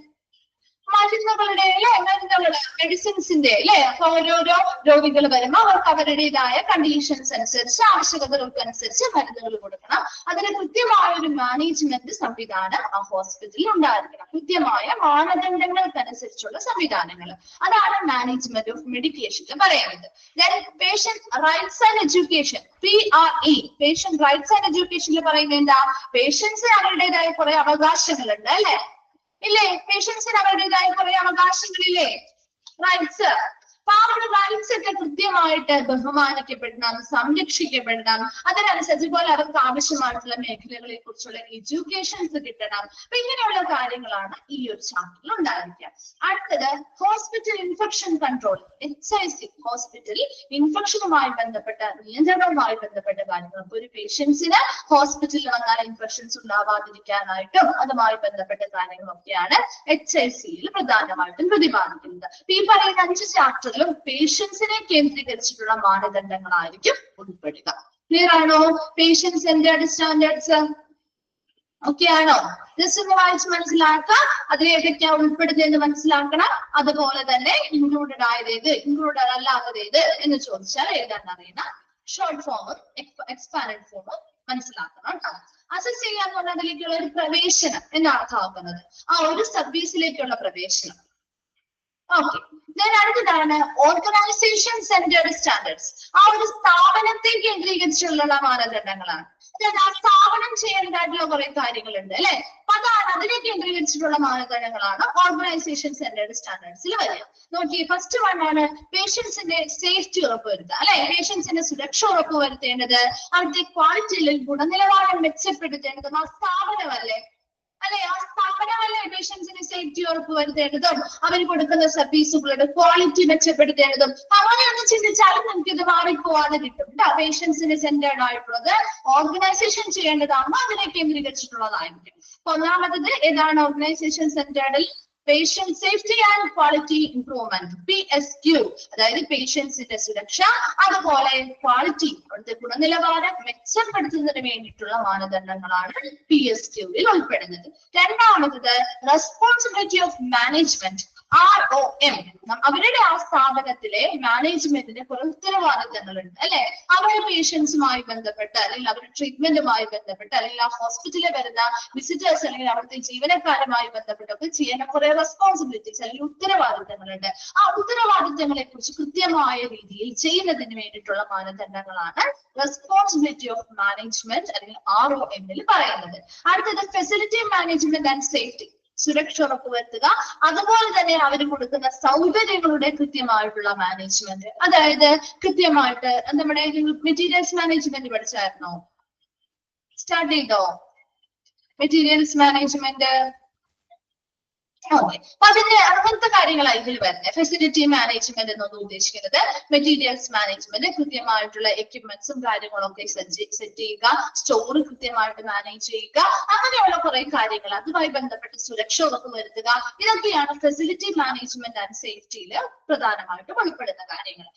മരുന്നുകളുടെ അല്ലെ, മരുന്നുകള് മെഡിസിൻസിന്റെ അല്ലെ. അപ്പൊ ഓരോരോ രോഗികൾ വരുമ്പോൾ അവർക്ക് അവരുടേതായ കണ്ടീഷൻസ് അനുസരിച്ച്, ആവശ്യകതകൾക്കനുസരിച്ച് മരുന്നുകൾ കൊടുക്കണം. അതിന് കൃത്യമായ ഒരു മാനേജ്മെന്റ് സംവിധാനം ആ ഹോസ്പിറ്റലിൽ ഉണ്ടായിരിക്കണം, കൃത്യമായ മാനദണ്ഡങ്ങൾക്കനുസരിച്ചുള്ള സംവിധാനങ്ങൾ. അതാണ് മാനേജ്മെന്റ് ഓഫ് മെഡിക്കേഷൻ പറയുന്നത്. Then patient rights and education, PRE, patient rights and എഡ്യൂക്കേഷനിൽ പറയുന്നത് എന്താ? പേഷ്യൻസിന് അവരുടേതായ കുറെ അവകാശങ്ങളുണ്ട് അല്ലെ, ഇല്ലേ? പേഷ്യൻസിന് അവരുടേതായ കുറെ അവകാശങ്ങളില്ലേ, റൈറ്റ്സ്. അപ്പൊ ആ ഒരു റൈറ്റ്സ് ഒക്കെ കൃത്യമായിട്ട് ബഹുമാനിക്കപ്പെടണം, സംരക്ഷിക്കപ്പെടണം. അതിനനുസരിച്ച് പോലെ അവർക്ക് ആവശ്യമായിട്ടുള്ള മേഖലകളെ കുറിച്ചുള്ള എഡ്യൂക്കേഷൻസ് കിട്ടണം. അപ്പൊ ഇങ്ങനെയുള്ള കാര്യങ്ങളാണ് ഈ ഒരു ചാപ്റ്ററിൽ ഉണ്ടായിരിക്കുക. അടുത്തത് hospital infection control, HIC, hospital ഇൻഫെക്ഷനുമായി ബന്ധപ്പെട്ട നിയന്ത്രണവുമായി ബന്ധപ്പെട്ട കാര്യങ്ങൾ. അപ്പൊ ഒരു പേഷ്യൻസിന് ഹോസ്പിറ്റലിൽ വന്നാൽ ഇൻഫെക്ഷൻസ് ഉണ്ടാവാതിരിക്കാനായിട്ടും അതുമായി ബന്ധപ്പെട്ട കാര്യങ്ങളൊക്കെയാണ് HICയിൽ പ്രധാനമായിട്ടും പ്രതിപാദിക്കുന്നത്. ഈ പറയുന്ന 5 ചാപ്റ്ററിലും പേഷ്യൻസിനെ കേന്ദ്രീകരിച്ചിട്ടുള്ള മാനദണ്ഡങ്ങളായിരിക്കും ഉൾപ്പെടുക. ക്ലിയർ ആണോ? പേഷ്യന്റ് സെന്റേർഡ് സ്റ്റാൻഡേർഡ്സ് ഓക്കെ ആണോ? ജസ്റ്റ് ഒന്ന് വായിച്ച് മനസ്സിലാക്കുക, അതിൽ ഏതൊക്കെയാ ഉൾപ്പെടുന്നതെന്ന് മനസ്സിലാക്കണം. അതുപോലെ തന്നെ ഇൻക്ലൂഡഡ് ആയത് ഏത്, ഇൻക്ലൂഡഡ് അല്ലാത്തത് ഏത് എന്ന് ചോദിച്ചാൽ ഏതാണെന്ന് അറിയുന്ന ഷോർട്ട് ഫോമും എക്സ്പാൻഡ് ഫോമും മനസ്സിലാക്കണം കേട്ടോ. അസസ് ചെയ്യാന്ന് പറഞ്ഞതിലേക്കുള്ള ഒരു പ്രവേശനം എന്നാണ് അർത്ഥമാക്കുന്നത്, ആ ഒരു സർവീസിലേക്കുള്ള പ്രവേശനം. ഓക്കെ. ദെൻ അടുത്തതാണ് ഓർഗനൈസേഷൻ സെന്റേർഡ് സ്റ്റാൻഡേർഡ്സ്, ആ ഒരു സ്ഥാപനത്തെ കേന്ദ്രീകരിച്ചുള്ള മാനദണ്ഡങ്ങളാണ്. അതായത് ആ സ്ഥാപനം ചെയ്യേണ്ടതായിട്ടുള്ള കുറെ കാര്യങ്ങളുണ്ട് അല്ലെ. അപ്പൊ അത് എന്താണ് അതിനെ കേന്ദ്രീകരിച്ചിട്ടുള്ള മാനദണ്ഡങ്ങളാണ് ഓർഗനൈസേഷൻ സെന്റേർഡ് സ്റ്റാൻഡേർഡ്സിൽ വരിക. നോക്കി, ഫസ്റ്റ് വൺ ആണ് പേഷ്യൻസിന്റെ സേഫ്റ്റി ഉറപ്പുവരുത്തുക, അല്ലെ? പേഷ്യൻസിന്റെ സുരക്ഷ ഉറപ്പുവരുത്തേണ്ടത്, അവിടുത്തെ ക്വാളിറ്റിയിൽ ഗുണനിലവാരം മെച്ചപ്പെടുത്തേണ്ടതും ആ സ്ഥാപനമല്ലേ, അല്ലെ? ആ സ്ഥാപനമല്ലേ പേഷ്യൻസിന് സേഫ്റ്റി ഉറപ്പുവരുത്തേണ്ടതും അവർ കൊടുക്കുന്ന സർവീസുകളുടെ ക്വാളിറ്റി മെച്ചപ്പെടുത്തേണ്ടതും. അങ്ങനെയൊന്നും ചിന്തിച്ചാലും നമുക്ക് ഇത് മാറിപ്പോവാതെ കിട്ടും കേട്ടോ. പേഷ്യൻസിന് സെന്റേർഡ് ആയിട്ടുള്ളത് ഓർഗനൈസേഷൻ ചെയ്യേണ്ടതാണോ അതിനെ കേന്ദ്രീകരിച്ചിട്ടുള്ളതായിരിക്കും. ഒന്നാമത്തത് ഏതാണ് ഓർഗനൈസേഷൻ സെന്റേർഡിൽ? Patient safety and quality improvement, PSQ, അതായത് പേഷ്യൻസിന്റെ സുരക്ഷ അതുപോലെ ക്വാളിറ്റി, അവിടുത്തെ ഗുണനിലവാരം മെച്ചപ്പെടുത്തുന്നതിന് വേണ്ടിയിട്ടുള്ള മാനദണ്ഡങ്ങളാണ് PSQവിൽ ഉൾപ്പെടുന്നത്. രണ്ടാമത്തത് റെസ്പോൺസിബിലിറ്റി ഓഫ് മാനേജ്മെന്റ്, ROM. അവരുടെ ആ സ്ഥാപനത്തിലെ മാനേജ്മെന്റിന് കുറെ ഉത്തരവാദിത്തങ്ങളുണ്ട്, അല്ലെ? അവരുടെ പേഷ്യൻസുമായി ബന്ധപ്പെട്ട് അല്ലെങ്കിൽ അവരുടെ ട്രീറ്റ്മെന്റുമായി ബന്ധപ്പെട്ട് അല്ലെങ്കിൽ ആ ഹോസ്പിറ്റലിൽ വരുന്ന വിസിറ്റേഴ്സ് അല്ലെങ്കിൽ അവിടുത്തെ ജീവനക്കാരുമായി ബന്ധപ്പെട്ടൊക്കെ ചെയ്യുന്ന കുറെ റെസ്പോൺസിബിലിറ്റീസ് അല്ലെങ്കിൽ ഉത്തരവാദിത്തങ്ങളുണ്ട്. ആ ഉത്തരവാദിത്തങ്ങളെ കുറിച്ച് കൃത്യമായ രീതിയിൽ ചെയ്യുന്നതിന് വേണ്ടിയിട്ടുള്ള മാനദണ്ഡങ്ങളാണ് റെസ്പോൺസിബിലിറ്റി ഓഫ് മാനേജ്മെന്റ് അല്ലെങ്കിൽ ROM പറയുന്നത്. അടുത്തത് ഫെസിലിറ്റി മാനേജ്മെന്റ് ആൻഡ് സേഫ്റ്റി, സുരക്ഷ ഉറപ്പുവരുത്തുക, അതുപോലെ തന്നെ അവർ കൊടുക്കുന്ന സൗകര്യങ്ങളുടെ കൃത്യമായിട്ടുള്ള മാനേജ്മെന്റ്, അതായത് കൃത്യമായിട്ട് നമ്മുടെ മെറ്റീരിയൽസ് മാനേജ്മെന്റ് പഠിച്ചായിരുന്നോ? സ്റ്റാർട്ട് ചെയ്തോ മെറ്റീരിയൽസ് മാനേജ്മെന്റ്? ഓക്കെ, അപ്പൊ അതിന്റെ അങ്ങനത്തെ കാര്യങ്ങളാണ് ഇതിൽ വരുന്നത്. ഫെസിലിറ്റി മാനേജ്മെന്റ് എന്നൊന്നും ഉദ്ദേശിക്കുന്നത് മെറ്റീരിയൽസ് മാനേജ്മെന്റ്, കൃത്യമായിട്ടുള്ള എക്യുപ്മെന്റ്സും കാര്യങ്ങളൊക്കെ സെറ്റ് ചെയ്യുക, സ്റ്റോർ കൃത്യമായിട്ട് മാനേജ് ചെയ്യുക, അങ്ങനെയുള്ള കുറെ കാര്യങ്ങൾ, അതുമായി ബന്ധപ്പെട്ട് സുരക്ഷ ഉറപ്പുവരുത്തുക, ഇതൊക്കെയാണ് ഫെസിലിറ്റി മാനേജ്മെന്റ് ആൻഡ് സേഫ്റ്റിയിൽ പ്രധാനമായിട്ടും ഉൾപ്പെടുന്ന കാര്യങ്ങൾ.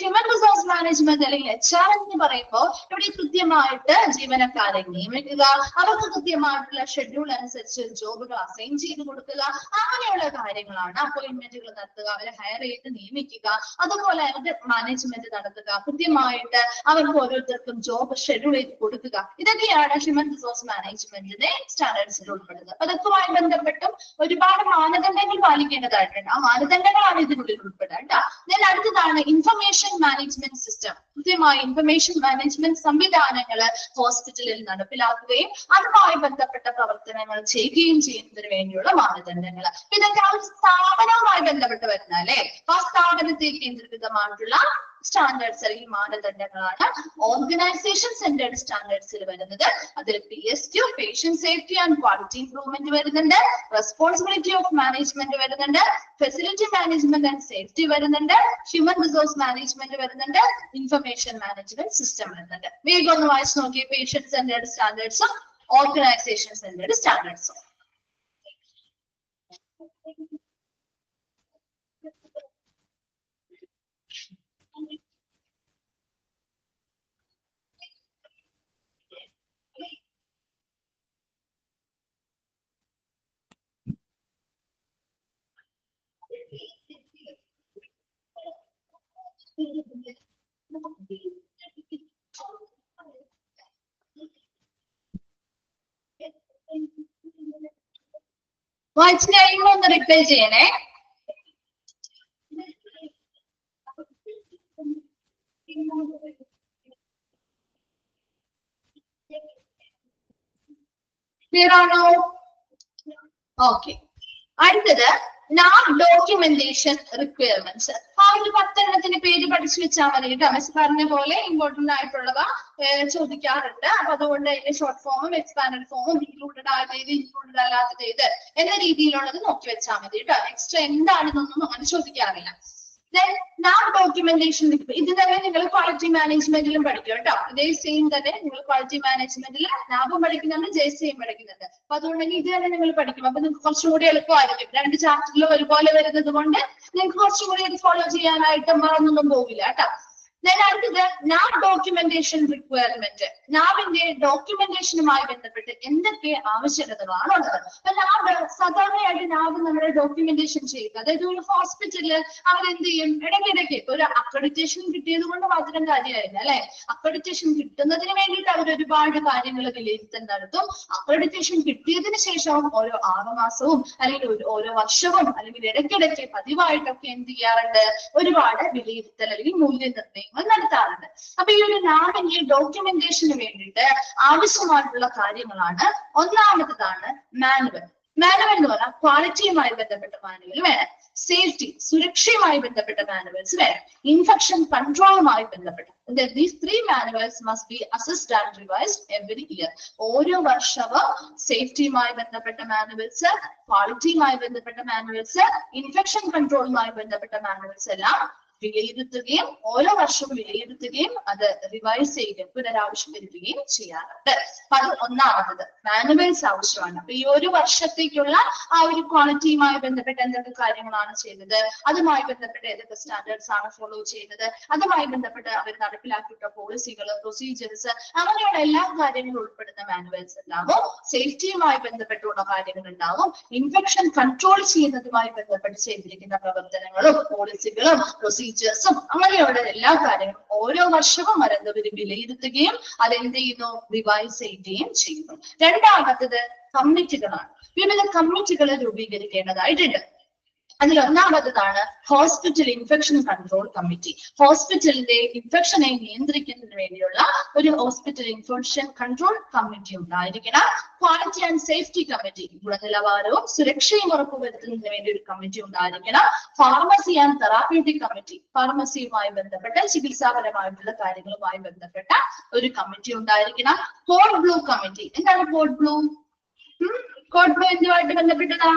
ഹ്യൂമൻ റിസോഴ്സ് മാനേജ്മെന്റ് അല്ലെങ്കിൽ HR എന്ന് പറയുമ്പോൾ ഇവിടെ കൃത്യമായിട്ട് ജീവനക്കാരെ നിയമിക്കുക, അവർക്ക് കൃത്യമായിട്ടുള്ള ഷെഡ്യൂൾ അനുസരിച്ച് ജോബുകൾ അസൈൻ ചെയ്ത് കൊടുക്കുക, അങ്ങനെയുള്ള കാര്യങ്ങളാണ്. അപ്പോയിന്റ്മെന്റുകൾ നടത്തുക, അവരെ ഹയർ ചെയ്ത് നിയമിക്കുക, അതുപോലെ അവരുടെ മാനേജ്മെന്റ് നടത്തുക, കൃത്യമായിട്ട് അവർക്ക് ഓരോരുത്തർക്കും ജോബ് ഷെഡ്യൂൾ ചെയ്ത് കൊടുക്കുക, ഇതൊക്കെയാണ് ഹ്യൂമൻ റിസോഴ്സ് മാനേജ്മെന്റിന്റെ സ്റ്റാൻഡേർഡ്സിൽ ഉൾപ്പെടുന്നത്. അപ്പൊ അതൊക്കെയുമായി ബന്ധപ്പെട്ടും ഒരുപാട് മാനദണ്ഡങ്ങൾ പാലിക്കേണ്ടതായിട്ടുണ്ട്. ആ മാനദണ്ഡങ്ങളാണ് ഇതിനുള്ളിൽ ഉൾപ്പെടുക കേട്ടോ. ഞാൻ അടുത്തതാണ് ഇൻഫർമേഷൻ മാനേജ്മെന്റ് സിസ്റ്റം. കൃത്യമായ ഇൻഫർമേഷൻ മാനേജ്മെന്റ് സംവിധാനങ്ങൾ ഹോസ്പിറ്റലിൽ നടപ്പിലാക്കുകയും അതുമായി ബന്ധപ്പെട്ട പ്രവർത്തനങ്ങൾ ചെയ്യുകയും ചെയ്യുന്നതിന് വേണ്ടിയുള്ള മാനദണ്ഡങ്ങൾ. ഇതൊക്കെ ആ സ്ഥാപനവുമായി ബന്ധപ്പെട്ട് വരുന്ന അല്ലെ, ആ സ്ഥാപനത്തെ കേന്ദ്രീകൃതമായിട്ടുള്ള സ്റ്റാൻഡേർഡ്സ് അല്ലെങ്കിൽ മാനദണ്ഡങ്ങളാണ് ഓർഗനൈസേഷൻ സെന്റേർഡ് സ്റ്റാൻഡേർഡ്സിൽ വരുന്നത്. അതിൽ PSQ, patient safety and quality improvement വരുന്നുണ്ട്, റെസ്പോൺസിബിലിറ്റി ഓഫ് മാനേജ്മെന്റ് വരുന്നുണ്ട്, ഫെസിലിറ്റി മാനേജ്മെന്റ് ആൻഡ് സേഫ്റ്റി വരുന്നുണ്ട്, ഹ്യൂമൻ റിസോഴ്സ് മാനേജ്മെന്റ് വരുന്നുണ്ട്, ഇൻഫർമേഷൻ മാനേജ്മെന്റ് സിസ്റ്റം വരുന്നുണ്ട്. വേഗം ഒന്ന് വായിച്ചു നോക്കിയേ പേഷ്യന്റ് സെന്റേർഡ് സ്റ്റാൻഡേർഡ്സും ഓർഗനൈസേഷൻ സെന്റേർഡ് സ്റ്റാൻഡേർഡ്സും. വായിച്ചു കഴിയുമ്പോൾ ഒന്ന് റിപ്ലൈ ചെയ്യണേ. ക്ലിയർ ആണോ? ഓക്കെ, അടുത്തത് നാബ് ഡോക്യുമെന്റേഷൻ റിക്വയർമെന്റ്സ്. ആ ഒരു 10 എണ്ണത്തിന്റെ പേര് പഠിച്ചു വെച്ചാൽ മതി കേട്ടോ. മിസ് പറഞ്ഞ പോലെ ഇമ്പോർട്ടന്റ് ആയിട്ടുള്ളവ ചോദിക്കാറുണ്ട്. അപ്പൊ അതുകൊണ്ട് അതിന്റെ ഷോർട്ട് ഫോമും എക്സ്പാൻഡഡ് ഫോമും ഇൻക്ലൂഡഡ് ആയത് ഇൻക്ലൂഡഡ് അല്ലാത്തത് ഏത് എന്ന രീതിയിലുള്ളത് നോക്കി വെച്ചാൽ മതി കേട്ടോ. എക്സ്ട്രാ എന്താണെന്നൊന്നും അങ്ങനെ ചോദിക്കാറില്ല. നാബ് ഡോക്യുമെന്റേഷൻ, ഇത് തന്നെ നിങ്ങൾ ക്വാളിറ്റി മാനേജ്മെന്റിലും പഠിക്കും കേട്ടോ. ഇതേ സെയിം തന്നെ നിങ്ങൾ ക്വാളിറ്റി മാനേജ്മെന്റിൽ നാബും പഠിക്കുന്നുണ്ട്, JCയും പഠിക്കുന്നുണ്ട്. അപ്പൊ അതുകൊണ്ട് തന്നെ ഇത് തന്നെ നിങ്ങൾ പഠിക്കും. അപ്പൊ നിങ്ങൾക്ക് കുറച്ചുകൂടി എളുപ്പമായിരിക്കും. 2 ചാപ്റ്ററിലും ഒരുപോലെ വരുന്നത് കൊണ്ട് നിങ്ങൾക്ക് കുറച്ചുകൂടി ഇത് ഫോളോ ചെയ്യാനായിട്ട് മറന്നൊന്നും പോകില്ല കേട്ടോ. അടുത്തത് നാബ് ഡോക്യുമെന്റേഷൻ റിക്വയർമെന്റ്. നാബിന്റെ ഡോക്യുമെന്റേഷനുമായി ബന്ധപ്പെട്ട് എന്തൊക്കെ ആവശ്യകതകളാണ് ഉള്ളത്? അപ്പൊ നാബ് സാധാരണയായിട്ട് നാബ് നമ്മുടെ ഡോക്യുമെന്റേഷൻ ചെയ്യുക, അതായത് ഒരു ഹോസ്പിറ്റലിൽ അവരെന്ത് ചെയ്യും, ഇടയ്ക്കിടയ്ക്ക് ഒരു അക്രഡിറ്റേഷൻ കിട്ടിയത് കൊണ്ട് മാത്രം കാര്യമായില്ല അല്ലെ. അക്രഡിറ്റേഷൻ കിട്ടുന്നതിന് വേണ്ടിയിട്ട് അവർ ഒരുപാട് കാര്യങ്ങൾ വിലയിരുത്തൽ നടത്തും. അക്രഡിറ്റേഷൻ കിട്ടിയതിന് ശേഷവും ഓരോ 6 മാസവും അല്ലെങ്കിൽ ഓരോ വർഷവും അല്ലെങ്കിൽ ഇടയ്ക്കിടയ്ക്ക് പതിവായിട്ടൊക്കെ എന്ത് ചെയ്യാറുണ്ട്, ഒരുപാട് വിലയിരുത്തൽ അല്ലെങ്കിൽ മൂല്യനിർണ്ണയം കാര്യങ്ങൾ നടത്താറുണ്ട്. അപ്പൊ ഈ ഒരു ലാബിന്റെ ഡോക്യുമെന്റേഷന് വേണ്ടിയിട്ട് ആവശ്യമായിട്ടുള്ള കാര്യങ്ങളാണ് ഒന്നാമത്തതാണ് മാനുവൽ. മാനുവൽ എന്ന് പറഞ്ഞാൽ ക്വാളിറ്റിയുമായി ബന്ധപ്പെട്ട മാനുവൽ വേണം, സേഫ്റ്റി സുരക്ഷയുമായി ബന്ധപ്പെട്ട മാനുവൽസ് വേണം, ഇൻഫെക്ഷൻ കൺട്രോളുമായി ബന്ധപ്പെട്ട. These three manuals must be assessed and revised every year. ഓരോ വർഷവും സേഫ്റ്റിയുമായി ബന്ധപ്പെട്ട മാനുവൽസ്, ക്വാളിറ്റിയുമായി ബന്ധപ്പെട്ട മാനുവൽസ്, ഇൻഫെക്ഷൻ കൺട്രോളുമായി ബന്ധപ്പെട്ട മാനുവൽസ് എല്ലാം വിലയിരുത്തുകയും ഓരോ വർഷവും വിലയിരുത്തുകയും അത് റിവൈസ് ചെയ്യുകയും പുനരാവിഷ്കരിക്കുകയും ചെയ്യാറുണ്ട്. അപ്പൊ അത് ഒന്നാമത് മാനുവൽസ് ആവശ്യമാണ്. അപ്പൊ ഈ ഒരു വർഷത്തേക്കുള്ള ആ ഒരു ക്വാളിറ്റിയുമായി ബന്ധപ്പെട്ട എന്തൊക്കെ കാര്യങ്ങളാണ് ചെയ്തത്, അതുമായി ബന്ധപ്പെട്ട ഏതൊക്കെ സ്റ്റാൻഡേർഡ്സ് ആണ് ഫോളോ ചെയ്യുന്നത്, അതുമായി ബന്ധപ്പെട്ട് അവർ നടപ്പിലാക്കിയിട്ടുള്ള പോളിസികൾ, പ്രൊസീജിയേഴ്സ്, അങ്ങനെയുള്ള എല്ലാ കാര്യങ്ങളും ഉൾപ്പെടുന്ന മാനുവൽസ് ഉണ്ടാവും. സേഫ്റ്റിയുമായി ബന്ധപ്പെട്ടുള്ള കാര്യങ്ങൾ ഉണ്ടാവും. ഇൻഫെക്ഷൻ കൺട്രോൾ ചെയ്യുന്നതുമായി ബന്ധപ്പെട്ട് ചെയ്തിരിക്കുന്ന പ്രവർത്തനങ്ങളും പോളിസികളും പ്രൊസീജിയേഴ്സും അങ്ങനെയുള്ള എല്ലാ കാര്യങ്ങളും ഓരോ വർഷവും അവർ വിലയിരുത്തുകയും അതെന്ത് ചെയ്യുന്നു, റിവൈസ് ചെയ്യുകയും ചെയ്യുന്നു. രണ്ടാമത്തത് കമ്മിറ്റികളാണ്. വിവിധ കമ്മിറ്റികളെ രൂപീകരിക്കേണ്ടതായിട്ടുണ്ട്. അതിൽ ഒന്നാമതാണ് ഹോസ്പിറ്റൽ ഇൻഫെക്ഷൻ കൺട്രോൾ കമ്മിറ്റി. ഹോസ്പിറ്റലിന്റെ ഇൻഫെക്ഷനെ നിയന്ത്രിക്കുന്നതിന് വേണ്ടിയുള്ള ഒരു ഹോസ്പിറ്റൽ ഇൻഫെക്ഷൻ കൺട്രോൾ കമ്മിറ്റി ഉണ്ടായിരിക്കണം. ക്വാളിറ്റി ആൻഡ് സേഫ്റ്റി കമ്മിറ്റി, ഗുണനിലവാരവും സുരക്ഷയും ഉറപ്പുവരുത്തുന്നതിന് വേണ്ടി ഒരു കമ്മിറ്റി ഉണ്ടായിരിക്കണം. ഫാർമസി ആൻഡ് തെറാപ്യൂട്ടിക് കമ്മിറ്റി, ഫാർമസിയുമായി ബന്ധപ്പെട്ട ചികിത്സാപരമായിട്ടുള്ള കാര്യങ്ങളുമായി ബന്ധപ്പെട്ട ഒരു കമ്മിറ്റി ഉണ്ടായിരിക്കണം. Code blue committee. എന്താണ് കോഡ് ബ്ലൂ? കോഡ് ബ്ലൂ എന്തുമായിട്ട് ബന്ധപ്പെട്ടതാ?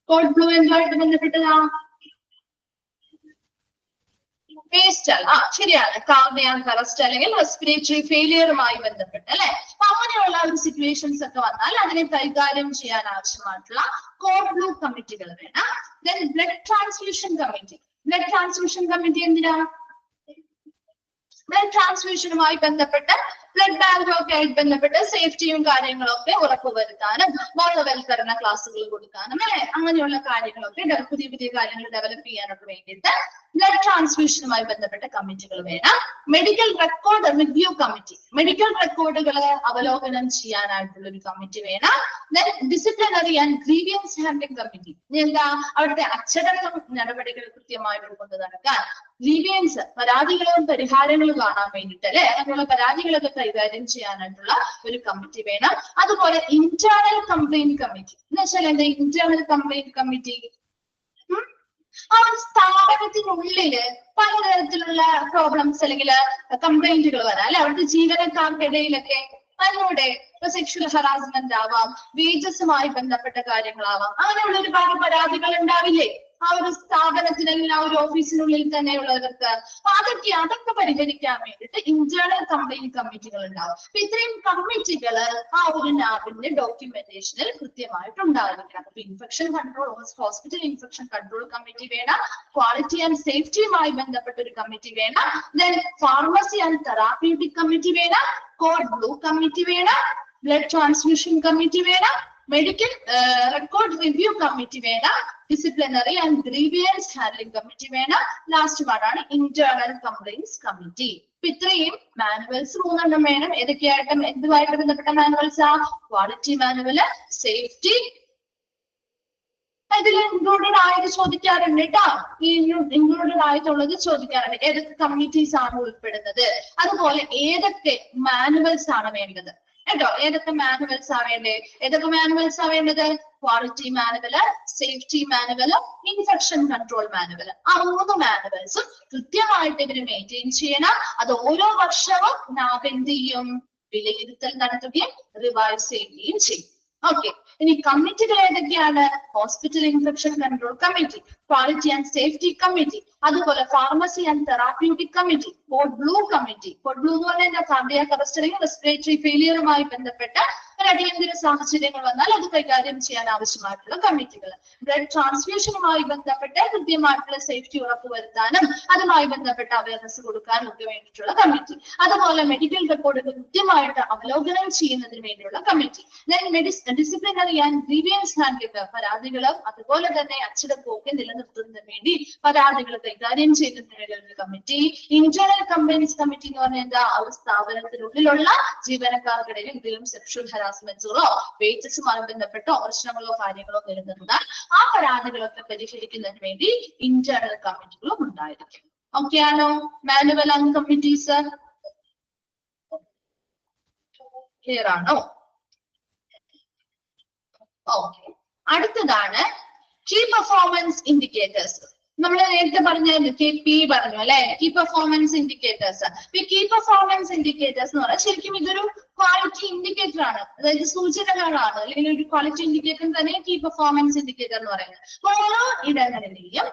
കോഡ് ബ്ലൂ എന്തുമായിട്ട് ബന്ധപ്പെട്ടതാ? വേസ്റ്റൽ. ശരിയാണ്, കാർഡിയാക് അറസ്റ്റ് അല്ലെങ്കിൽ റെസ്പിറേറ്ററി ഫെയിലിയറുമായി ബന്ധപ്പെട്ട് അല്ലെ. അപ്പൊ അങ്ങനെയുള്ള ഒരു സിറ്റുവേഷൻസ് ഒക്കെ വന്നാൽ അതിനെ കൈകാര്യം ചെയ്യാൻ ആവശ്യമായിട്ടുള്ള കോഡ് ബ്ലൂ കമ്മിറ്റികൾ വേണം. Then blood transfusion committee. Blood transfusion committee എന്തിനാ? ബ്ലഡ് ട്രാൻസ്ഫ്യൂഷനുമായി ബന്ധപ്പെട്ട് ബ്ലഡ് ബാങ്കൊക്കെ ആയിട്ട് ബന്ധപ്പെട്ട് സേഫ്റ്റിയും കാര്യങ്ങളൊക്കെ ഉറപ്പുവരുത്താനും ബോധവൽക്കരണ ക്ലാസ്സുകൾ കൊടുക്കാനും അല്ലെ, അങ്ങനെയുള്ള കാര്യങ്ങളൊക്കെ പുതിയ പുതിയ കാര്യങ്ങൾ ഡെവലപ്പ് ചെയ്യാനൊക്കെ വേണ്ടിയിട്ട് ബ്ലഡ് ട്രാൻസ്ഫ്യൂഷനുമായി ബന്ധപ്പെട്ട കമ്മിറ്റികൾ വേണം. Medical record review committee, medical റെക്കോർഡുകളെ അവലോകനം ചെയ്യാനായിട്ടുള്ള ഒരു കമ്മിറ്റി വേണം. Then disciplinary and grievance handling committee. എന്താ, അവിടുത്തെ അച്ചടക്ക നടപടികൾ കൃത്യമായിട്ട് കൊണ്ട് നടക്കാൻ, ഗ്രീവിയൻസ് പരാതികളും പരിഹാരങ്ങളും കാണാൻ വേണ്ടിയിട്ട് അല്ലെ, അങ്ങനെയുള്ള പരാതികളൊക്കെ കൈകാര്യം ചെയ്യാനായിട്ടുള്ള ഒരു കമ്മിറ്റി വേണം. അതുപോലെ ഇന്റേണൽ കംപ്ലൈന്റ് കമ്മിറ്റി എന്ന് വെച്ചാൽ എന്താ? ഇന്റേണൽ കംപ്ലൈന്റ് കമ്മിറ്റി ആ സ്ഥാപനത്തിനുള്ളില് പലതരത്തിലുള്ള പ്രോബ്ലംസ് അല്ലെങ്കിൽ കംപ്ലൈന്റുകൾ വരാം അല്ലെ, അവിടുത്തെ ജീവനക്കാർക്കിടയിലൊക്കെ അതിലൂടെ സെക്ഷൽ ഹറാസ്മെന്റ് ആവാം, വേജസുമായി ബന്ധപ്പെട്ട കാര്യങ്ങളാവാം, അങ്ങനെയുള്ള ഒരുപാട് പരാതികൾ ഉണ്ടാവില്ലേ ആ ഒരു സ്ഥാപനത്തിനുള്ള ആ ഒരു ഓഫീസിനുള്ളിൽ തന്നെയുള്ളവർക്ക്. അതൊക്കെ പരിഹരിക്കാൻ വേണ്ടിയിട്ട് ഇന്റേണൽ കംപ്ലൈന്റ് കമ്മിറ്റികൾ ഉണ്ടാവും. അപ്പൊ ഇത്രയും കമ്മിറ്റികൾ ആ ഒരു ലാബിന്റെ ഡോക്യുമെന്റേഷനിൽ കൃത്യമായിട്ട് ഉണ്ടായിരിക്കണം. അപ്പൊ infection control, hospital infection control committee വേണം, ക്വാളിറ്റി ആൻഡ് സേഫ്റ്റിയുമായി ബന്ധപ്പെട്ട ഒരു കമ്മിറ്റി വേണം, then pharmacy and therapeutic committee വേണം, കോഡ് ബ്ലൂ കമ്മിറ്റി വേണം, ബ്ലഡ് ട്രാൻസ്ഫ്യൂഷൻ കമ്മിറ്റി വേണം, മെഡിക്കൽ റെക്കോർഡ് റിവ്യൂ കമ്മിറ്റി വേണം, disciplinary and grievance handling committee വേണം, ലാസ്റ്റ് പാർട്ടാണ് ഇന്റേണൽ കംപ്ലൈന്റ്സ് കമ്മിറ്റി. അപ്പൊ ഇത്രയും മാനുവൽസ് 3 വേണം. ഏതൊക്കെയായിട്ടും എന്തുമായിട്ട് ബന്ധപ്പെട്ട മാനുവൽസാ? ക്വാളിറ്റി മാനുവല്, സേഫ്റ്റി ഇതിൽ ഇൻക്ലൂഡഡ് ആയത് ചോദിക്കാറുണ്ട് കേട്ടോ. ഈ ഇൻക്ലൂഡഡ് ആയിട്ടുള്ളത് ചോദിക്കാറുണ്ട്. ഏതൊക്കെ കമ്മിറ്റീസ് ആണ് ഉൾപ്പെടുന്നത്, അതുപോലെ ഏതൊക്കെ മാനുവൽസ് ആണ് വേണ്ടത് കേട്ടോ. ഏതൊക്കെ മാനുവൽസ് ആ വേണ്ടത്? ഏതൊക്കെ മാനുവൽസ് ആ വേണ്ടത്? Quality manual, safety manual, infection control manual. ആ 3 മാനുവൽസും കൃത്യമായിട്ട് ഇവര് മെയിൻറ്റെയിൻ ചെയ്യണം. അത് ഓരോ വർഷവും നാം എന്ത് ചെയ്യും? വിലയിരുത്തൽ നടത്തുകയും റിവൈസ് ചെയ്യുകയും ചെയ്യും. ഓക്കെ, ഇനി കമ്മിറ്റികൾ ഏതൊക്കെയാണ്? Hospital infection control committee, quality and safety committee, അതുപോലെ pharmacy and therapeutic committee, code blue committee. Code blue എന്ന് പറഞ്ഞാൽ കാർഡിയാക് അറസ്റ്റ് അല്ലെങ്കിൽ റെസ്പിറേറ്ററി ഫെയിലിയറുമായി ബന്ധപ്പെട്ട ഒരു അടിയന്തര സാഹചര്യങ്ങൾ വന്നാൽ അത് കൈകാര്യം ചെയ്യാൻ ആവശ്യമായിട്ടുള്ള കമ്മിറ്റികൾ. ബ്ലഡ് ട്രാൻസ്ഫ്യൂഷനുമായി ബന്ധപ്പെട്ട് കൃത്യമായിട്ടുള്ള സേഫ്റ്റി ഉറപ്പുവരുത്താനും അതുമായി ബന്ധപ്പെട്ട അവയർനെസ് കൊടുക്കാനും ഒക്കെ വേണ്ടിയിട്ടുള്ള കമ്മിറ്റി. അതുപോലെ മെഡിക്കൽ റെക്കോർഡുകൾ കൃത്യമായിട്ട് അവലോകനം ചെയ്യുന്നതിന് വേണ്ടിയുള്ള committee. Disciplinary disciplinary and grievance handling, പരാതികളും അതുപോലെ തന്നെ അച്ചടക്കവും ഒക്കെ നിലനിർത്തുന്നതിന് വേണ്ടി പരാതികൾ കൈകാര്യം ചെയ്യുന്നതിന് വേണ്ടി ഒരു കമ്മിറ്റി. ഇന്റേണൽ കംപ്ലൈന്റ്സ് കമ്മിറ്റി എന്ന് പറഞ്ഞാൽ എന്താ, ആ ഒരു സ്ഥാപനത്തിനുള്ളിലുള്ള ജീവനക്കാർക്കിടയിൽ എന്തെങ്കിലും സെക്ഷൽ ഹരാസ്മെന്റ്സുകളോ വേജസുമായി ബന്ധപ്പെട്ടോ പ്രശ്നങ്ങളോ കാര്യങ്ങളോ നിലനിർത്താൻ ആ പരാതികളൊക്കെ പരിഹരിക്കുന്നതിന് വേണ്ടി ഇന്റേണൽ കമ്മിറ്റികളും ഉണ്ടായിരിക്കും. ഓക്കെ ആണോ? മാനുവൽ ആൻഡ് കമ്മിറ്റീസ് ക്ലിയർ ആണോ? ഓക്കെ. അടുത്തതാണ് കീ പെർഫോമൻസ് ഇൻഡിക്കേറ്റേഴ്സ്. നമ്മൾ നേരത്തെ പറഞ്ഞ KP പറഞ്ഞു അല്ലെ, കീ പെർഫോമൻസ് ഇൻഡിക്കേറ്റേഴ്സ്. ഈ കീ പെർഫോമൻസ് ഇൻഡിക്കേറ്റേഴ്സ് എന്ന് പറഞ്ഞാൽ ശരിക്കും ഇതൊരു ക്വാളിറ്റി ഇൻഡിക്കേറ്റർ ആണ്, അതായത് സൂചനകളാണ്, അല്ലെങ്കിൽ ഒരു ക്വാളിറ്റി ഇൻഡിക്കേറ്റർ തന്നെ കീ പെർഫോമൻസ് ഇൻഡിക്കേറ്റർ എന്ന് പറയുന്നത്. ഓരോ ഇടങ്ങളിലെയും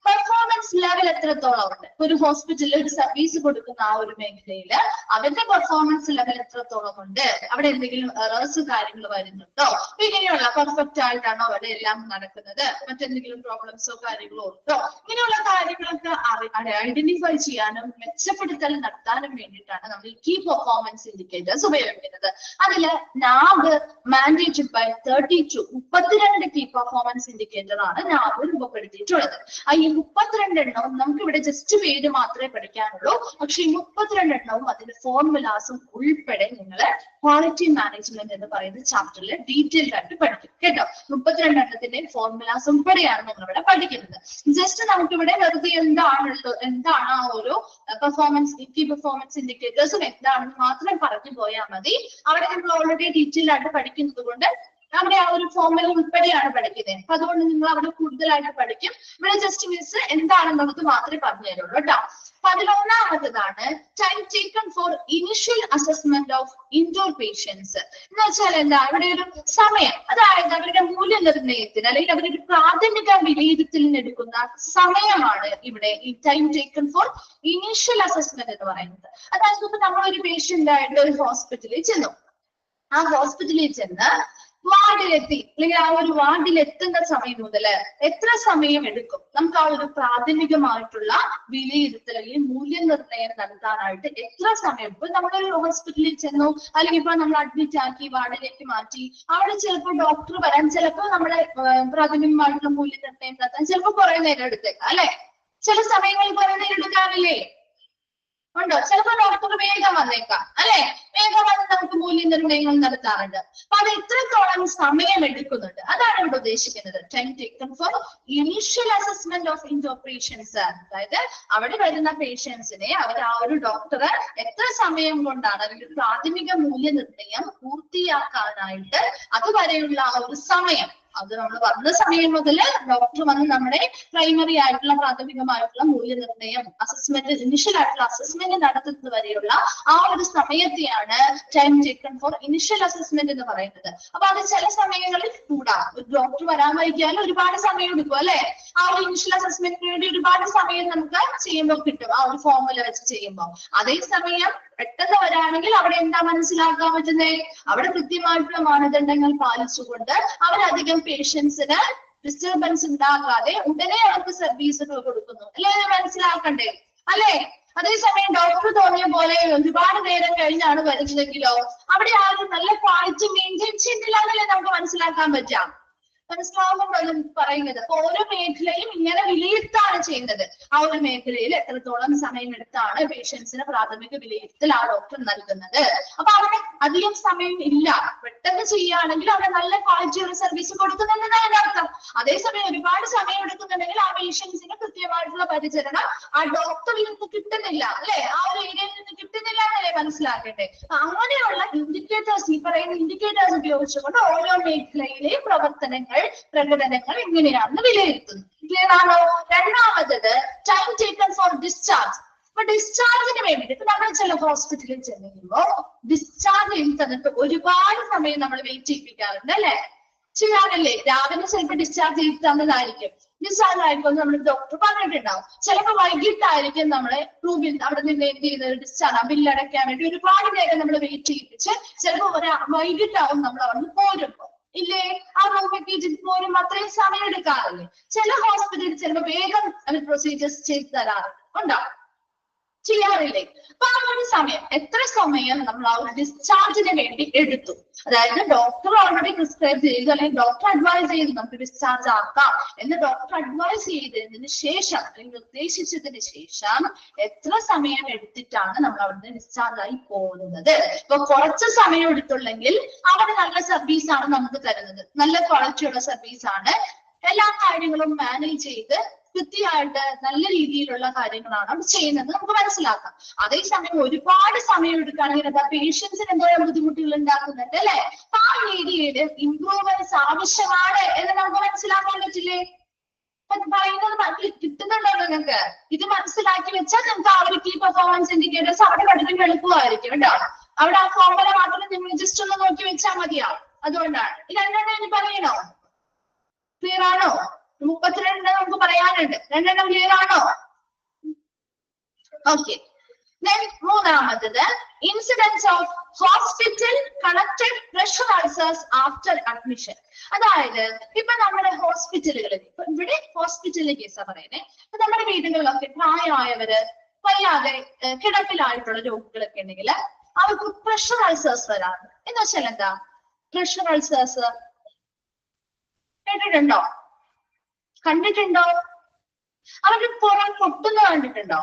പെർഫോമൻസ് ലെവൽ എത്രത്തോളം ഉണ്ട്, ഒരു ഹോസ്പിറ്റലിൽ ഒരു സർവീസ് കൊടുക്കുന്ന ആ ഒരു മേഖലയിൽ അവരുടെ പെർഫോമൻസ് ലെവൽ എത്രത്തോളം ഉണ്ട്, അവിടെ എന്തെങ്കിലും എറേഴ്സ് കാര്യങ്ങൾ വരുന്നുണ്ടോ, ഇങ്ങനെയുള്ള പെർഫെക്റ്റ് ആയിട്ടാണോ അവിടെ എല്ലാം നടക്കുന്നത്, മറ്റെന്തെങ്കിലും പ്രോബ്ലംസോ കാര്യങ്ങളോ ഉണ്ടോ, ഇങ്ങനെയുള്ള കാര്യങ്ങളൊക്കെ ഐഡന്റിഫൈ ചെയ്യാനും മെച്ചപ്പെടുത്തൽ നടത്താനും വേണ്ടിയിട്ടാണ് നമ്മൾ കീ പെർഫോമൻസ് ഇൻഡിക്കേറ്റേഴ്സ് ഉപയോഗിക്കുന്നത്. അതില് NABH mandated by 32 key performance indicator ആണ് നാബ് രൂപപ്പെടുത്തിയിട്ടുള്ളത്. ഈ 32 എണ്ണവും നമുക്ക് ഇവിടെ ജസ്റ്റ് പേര് മാത്രമേ പഠിക്കാനുള്ളൂ. പക്ഷെ ഈ 32 എണ്ണവും അതിന്റെ ഫോർമുലാസും ഉൾപ്പെടെ നിങ്ങൾ ക്വാളിറ്റി മാനേജ്മെന്റ് എന്ന് പറയുന്ന ചാപ്റ്ററിൽ ഡീറ്റെയിൽഡ് ആയിട്ട് പഠിക്കും കേട്ടോ. 32 എണ്ണത്തിന്റെ ഫോർമുലാസ് ഉൾപ്പെടെയാണ് നിങ്ങൾ ഇവിടെ പഠിക്കുന്നത്. ജസ്റ്റ് നമുക്കിവിടെ വെറുതെ എന്താണ് ആ ഓരോ കീ പെർഫോമൻസ് ഇൻഡിക്കേറ്റേഴ്സും എന്താണെന്ന് മാത്രം പറഞ്ഞു പോയാൽ മതി. അവിടെ നമ്മൾ ഓൾറെഡി ഡീറ്റെയിൽഡ് ആയിട്ട് പഠിക്കുന്നത് കൊണ്ട് അവിടെ ആ ഒരു ഫോർമുല ഉൾപ്പെടെയാണ് പഠിക്കുന്നത്. അപ്പൊ അതുകൊണ്ട് നിങ്ങൾ അവിടെ കൂടുതലായിട്ട് പഠിക്കും. ഇവിടെ ജസ്റ്റ് മിസ് എന്താണെന്നുള്ളത് മാത്രമേ പറഞ്ഞു തരുള്ളൂ കേട്ടോ. 11ാമത്തതാണ് time taken for initial assessment of indoor patients. എന്ന് വെച്ചാൽ എന്താ, ഇവിടെ ഒരു സമയം, അതായത് അവരുടെ മൂല്യനിർണ്ണയത്തിന് അല്ലെങ്കിൽ അവരുടെ പ്രാഥമിക വിലയിരുത്തലിന് എടുക്കുന്ന സമയമാണ് ഇവിടെ ഈ time taken for initial assessment എന്ന് പറയുന്നത്. അതായത് ഇപ്പൊ നമ്മളൊരു പേഷ്യന്റ് ആയിട്ട് ഒരു ഹോസ്പിറ്റലിൽ ചെന്നു, ആ ഹോസ്പിറ്റലിൽ ചെന്ന് വാർഡിലെത്തി, അല്ലെങ്കിൽ ആ ഒരു വാർഡിൽ എത്തുന്ന സമയം മുതൽ എത്ര സമയം എടുക്കും നമുക്ക് ആ ഒരു പ്രാഥമികമായിട്ടുള്ള വിലയിരുത്തൽ അല്ലെങ്കിൽ മൂല്യനിർണ്ണയം നടത്താനായിട്ട് എത്ര സമയം. ഇപ്പൊ നമ്മളൊരു ഹോസ്പിറ്റലിൽ ചെന്നു, അല്ലെങ്കിൽ ഇപ്പൊ നമ്മൾ അഡ്മിറ്റ് ആക്കി വാർഡിലേക്ക് മാറ്റി, അവിടെ ചിലപ്പോൾ ഡോക്ടർ വരാൻ, ചിലപ്പോൾ നമ്മുടെ പ്രാഥമികമായിട്ടുള്ള മൂല്യനിർണ്ണയം നടത്താൻ ചിലപ്പോൾ കുറെ നേരം എടുത്തേക്കാം അല്ലെ. ചില സമയങ്ങളിൽ കുറെ നേരം എടുക്കാറില്ലേ, ഉണ്ടോ? ചിലപ്പോൾ ഡോക്ടർ വേഗം വന്നേക്കാം അല്ലെ, വേഗം വന്ന് നമുക്ക് മൂല്യനിർണ്ണയങ്ങൾ നടത്താറുണ്ട്. അപ്പൊ അത് എത്രത്തോളം സമയം എടുക്കുന്നുണ്ട് അതാണ് ഇവിടെ ഉദ്ദേശിക്കുന്നത്. Time taken for initial assessment of indoor patients. അതായത് അവിടെ വരുന്ന പേഷ്യൻസിനെ അവർ ആ ഒരു ഡോക്ടർ എത്ര സമയം കൊണ്ടാണ് അല്ലെങ്കിൽ പ്രാഥമിക മൂല്യനിർണ്ണയം പൂർത്തിയാക്കാനായിട്ട് അതുവരെയുള്ള ആ ഒരു സമയം, അത് നമ്മൾ വന്ന സമയം മുതൽ ഡോക്ടർ വന്ന് നമ്മുടെ പ്രൈമറി ആയിട്ടുള്ള പ്രാഥമികമായിട്ടുള്ള മൂല്യനിർണ്ണയം അസസ്മെന്റ് ഇനിഷ്യൽ ആയിട്ടുള്ള അസസ്മെന്റ് നടത്തുന്നത് വരെയുള്ള ആ ഒരു സമയത്തെയാണ് time taken for initial assessment എന്ന് പറയുന്നത്. അപ്പൊ അത് ചില സമയങ്ങളിൽ കൂടാം. ഒരു ഡോക്ടർ വരാൻ വൈകിയാൽ ഒരുപാട് സമയം എടുക്കും അല്ലെ. ആ ഒരു ഇനിഷ്യൽ അസസ്മെന്റിന് വേണ്ടി ഒരുപാട് സമയം നമുക്ക് ചെയ്യുമ്പോൾ കിട്ടും, ആ ഒരു ഫോർമുല വെച്ച് ചെയ്യുമ്പോൾ. അതേസമയം പെട്ടെന്ന് വരാണെങ്കിൽ അവിടെ എന്താ മനസ്സിലാക്കാൻ പറ്റുന്നത്, അവിടെ കൃത്യമായിട്ടുള്ള മാനദണ്ഡങ്ങൾ പാലിച്ചുകൊണ്ട് അവരധികം പേഷ്യൻസിന് ഡിസ്റ്റർബൻസ് ഉണ്ടാകാതെ ഉടനെ അവർക്ക് സർവീസുകൾ കൊടുക്കുന്നു അല്ലെ, മനസ്സിലാക്കണ്ടേ അല്ലെ. അതേസമയം ഡോക്ടർ തോന്നിയ പോലെ ഒരുപാട് നേരം കഴിഞ്ഞാണ് വരുന്നതെങ്കിലോ അവിടെ ആ ഒരു നല്ല ക്വാളിറ്റി മെയിൻറ്റെയിൻ ചെയ്യുന്നില്ല എന്നല്ലേ നമുക്ക് മനസ്സിലാക്കാൻ പറ്റാം. മനസ്സിലാവുന്നുണ്ടോ പറയുന്നത്? അപ്പൊ ഓരോ മേഖലയും ഇങ്ങനെ വിലയിരുത്താണ് ചെയ്യുന്നത്. ആ ഒരു മേഖലയിൽ എത്രത്തോളം സമയം എടുത്താണ് പേഷ്യൻസിന് പ്രാഥമിക വിലയിരുത്തൽ ആ ഡോക്ടർ നൽകുന്നത്. അപ്പൊ അവിടെ അധികം സമയം ഇല്ല, പെട്ടെന്ന് ചെയ്യുകയാണെങ്കിൽ അവിടെ നല്ല ക്വാളിറ്റിയുള്ള സർവീസ് കൊടുക്കുന്നുണ്ടെന്നാണ് അതിന്റെ അർത്ഥം. അതേസമയം ഒരുപാട് സമയം എടുക്കുന്നുണ്ടെങ്കിൽ ആ പേഷ്യൻസിന് കൃത്യമായിട്ടുള്ള പരിചരണം ആ ഡോക്ടറിൽ നിന്ന് കിട്ടുന്നില്ല അല്ലെ, ആ ഒരു ഏരിയയിൽ നിന്ന് കിട്ടുന്നില്ല എന്നല്ലേ മനസ്സിലാക്കട്ടെ. അങ്ങനെയുള്ള ഇൻഡിക്കേറ്റേഴ്സ്, ഈ പറയുന്ന ഇൻഡിക്കേറ്റേഴ്സ് ഉപയോഗിച്ചുകൊണ്ട് ഓരോ മേഖലയിലെയും പ്രകടനങ്ങൾ എങ്ങനെയാണെന്ന് വിലയിരുത്തുന്നു. ക്ലിയർ ആണോ? രണ്ടാമത്തത് ടൈം ടേക്കൺ ഫോർ ഡിസ്ചാർജ്. അപ്പൊ ഡിസ്ചാർജിന് വേണ്ടിയിട്ട് ഇപ്പൊ നമ്മൾ ചില ഹോസ്പിറ്റലിൽ ചെല്ലുമ്പോ ഡിസ്ചാർജ് ചെയ്ത് തന്നിട്ട് ഒരുപാട് സമയം നമ്മൾ വെയിറ്റ് ചെയ്യിപ്പിക്കാറുണ്ട് അല്ലെ, ചെയ്യാറില്ലേ? രാവിലെ ചിലപ്പോൾ ഡിസ്ചാർജ് ചെയ്ത് തന്നതായിരിക്കും, ഡിസ്ചാർജ് ആയിരിക്കും നമ്മൾ ഡോക്ടർ പറഞ്ഞിട്ടുണ്ടാവും. ചിലപ്പോൾ വൈകിട്ടായിരിക്കും നമ്മളെ റൂമിൽ അവിടെ നിന്ന് എന്ത് ചെയ്യുന്നത്, ഡിസ്ചാർജ് ബില്ലടയ്ക്കാൻ വേണ്ടി ഒരുപാട് നേരം നമ്മൾ വെയിറ്റ് ചെയ്യിപ്പിച്ച് ചിലപ്പോൾ വൈകിട്ടാവും നമ്മൾ അവിടെ നിന്ന് പോരുമ്പോ ഇല്ലേ, ആ റൂമിലേക്ക് പോരുമ്പോ അത്രയും സമയം എടുക്കാറില്ലേ. ചില ഹോസ്പിറ്റലിൽ ചിലപ്പോൾ വേഗം അവർ പ്രൊസീജിയേഴ്സ് ചെയ്ത് തരാറുണ്ട്, ഉണ്ടാവും. ചെയ്യാറില്ലേ? അപ്പൊ ആ ഒരു സമയം എത്ര സമയം നമ്മൾ ആ ഒരു ഡിസ്ചാർജിന് വേണ്ടി എടുത്തു? അതായത് ഡോക്ടർ ഓൾറെഡി പ്രിസ്ക്രൈബ് ചെയ്തു അല്ലെങ്കിൽ ഡോക്ടർ അഡ്വൈസ് ചെയ്തു നമുക്ക് ഡിസ്ചാർജ് ആക്കാം എന്ന് ഡോക്ടർ അഡ്വൈസ് ചെയ്തതിന് ശേഷം അല്ലെങ്കിൽ നിർദ്ദേശിച്ചതിന് ശേഷം എത്ര സമയം എടുത്തിട്ടാണ് നമ്മൾ അവിടുന്ന് ഡിസ്ചാർജ് ആയി പോകുന്നത്? ഇപ്പൊ കുറച്ച് സമയം എടുത്തുള്ളെങ്കിൽ അവർ നല്ല സർവീസ് ആണ് നമുക്ക് തരുന്നത്, നല്ല ക്വാളിറ്റിയുള്ള സർവീസ് ആണ്, എല്ലാ കാര്യങ്ങളും മാനേജ് ചെയ്ത് കൃത്യമായിട്ട് നല്ല രീതിയിലുള്ള കാര്യങ്ങളാണ് അവർ ചെയ്യുന്നത് നമുക്ക് മനസ്സിലാക്കാം. അതേസമയം ഒരുപാട് സമയം എടുക്കുകയാണെങ്കിൽ എന്താ പേഷ്യൻസിന് എന്തോരം ബുദ്ധിമുട്ടുകൾ ഉണ്ടാക്കുന്നുണ്ട് അല്ലെ? ആ രീതിയിൽ ഇംപ്രൂവ്മെന്റ്സ് ആവശ്യമാണ് എന്ന് നമുക്ക് മനസ്സിലാക്കാൻ പറ്റില്ലേ? പറയുന്നത് കിട്ടുന്നുണ്ടോ നിങ്ങൾക്ക്? ഇത് മനസ്സിലാക്കി വെച്ചാൽ നിങ്ങൾക്ക് ആ ഒരു കീ പെർഫോമൻസ് ഇൻഡിക്കേറ്റേഴ്സ് അവിടെ പഠിക്കാൻ എളുപ്പമായിരിക്കും കേട്ടോ. അവിടെ ആ ഫോർമുല മാത്രം നിങ്ങൾ ജസ്റ്റ് ഒന്ന് നോക്കി വെച്ചാൽ മതിയാവും. അതുകൊണ്ടാണ് രണ്ടെണ്ണം ഇനി പറയണോ? ക്ലിയർ ആണോ? 32 നമുക്ക് പറയാനുണ്ട്. രണ്ടെണ്ണം ക്ലിയർ ആണോ? ഓക്കെ. മൂന്നാമത്തത് incidents of hospital connected pressure ulcers after admission. അതായത് ഇപ്പൊ നമ്മുടെ ഹോസ്പിറ്റലുകളിൽ, ഇവിടെ ഹോസ്പിറ്റലിലെ കേസാ പറയുന്നത്, ഇപ്പൊ നമ്മുടെ വീടുകളിലൊക്കെ പ്രായമായവര് വയ്യാതെ കിടപ്പിലായിട്ടുള്ള രോഗികളൊക്കെ ഉണ്ടെങ്കിൽ അവർക്ക് പ്രഷർ അൾസേഴ്സ് വരാറുണ്ട്. എന്ന് വെച്ചാൽ എന്താ പ്രഷർ അൾസേഴ്സ്? കേട്ടിട്ടുണ്ടോ? കണ്ടിട്ടുണ്ടോ? അവരുടെ പുറം പൊട്ടുന്ന കണ്ടിട്ടുണ്ടോ?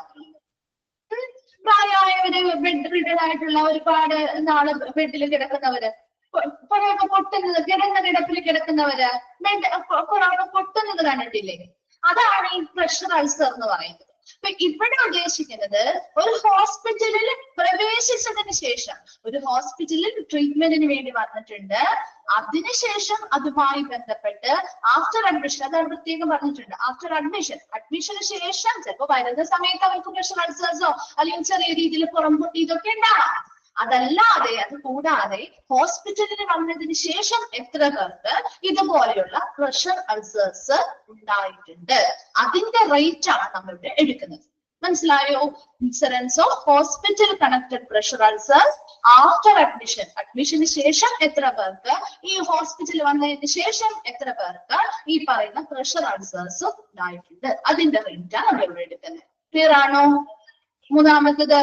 പ്രായമായവര് ബെഡ് റിഡൻ ആയിട്ടുള്ള ഒരുപാട് നാള് ബെഡിൽ കിടക്കുന്നവര്, പുറമൊക്കെ പൊട്ടുന്നത്, കിടന്ന കിടപ്പിൽ കിടക്കുന്നവര് പുറമൊക്കെ പൊട്ടുന്നത് കണ്ടിട്ടില്ലേ? അതാണ് ഈ പ്രഷർ അൾസർ എന്ന് പറയുന്നത്. അപ്പൊ ഇവിടെ ഉദ്ദേശിക്കുന്നത് ഒരു ഹോസ്പിറ്റലിൽ പ്രവേശിച്ചതിന് ശേഷം, ഒരു ഹോസ്പിറ്റലിൽ ട്രീറ്റ്മെന്റിന് വേണ്ടി വന്നിട്ടുണ്ട്, അതിനുശേഷം അതുമായി ബന്ധപ്പെട്ട് ആഫ്റ്റർ അഡ്മിഷൻ, അതാണ് പ്രത്യേകം പറഞ്ഞിട്ടുണ്ട്, ആഫ്റ്റർ അഡ്മിഷന് ശേഷം ചിലപ്പോൾ വരുന്ന സമയത്ത് അവർക്ക് പ്രഷർ അൾസേഴ്സോ അല്ലെങ്കിൽ ചെറിയ രീതിയിൽ പുറം പൊട്ടി ഇതൊക്കെ ഉണ്ടാവാം. അതല്ലാതെ, അത് കൂടാതെ ഹോസ്പിറ്റലിന് വന്നതിന് ശേഷം എത്ര പേർക്ക് ഇതുപോലെയുള്ള പ്രഷർ അൾസേഴ്സ് ഉണ്ടായിട്ടുണ്ട്, അതിന്റെ റേറ്റ് ആണ് നമ്മളിവിടെ എടുക്കുന്നത്. മനസ്സിലായോ? Incidents of hospital connected pressure ulcers after അഡ്മിഷന് ശേഷം എത്ര പേർക്ക്, ഈ ഹോസ്പിറ്റലിൽ വന്നതിന് ശേഷം എത്ര പേർക്ക് ഈ പറയുന്ന പ്രഷർ അൾസേഴ്സ് ഉണ്ടായിട്ടുണ്ട്, അതിന്റെ റേറ്റ് ആണ് നമ്മളിവിടെ എടുക്കുന്നത്. ക്ലിയർ ആണോ? മൂന്നാമത്തത്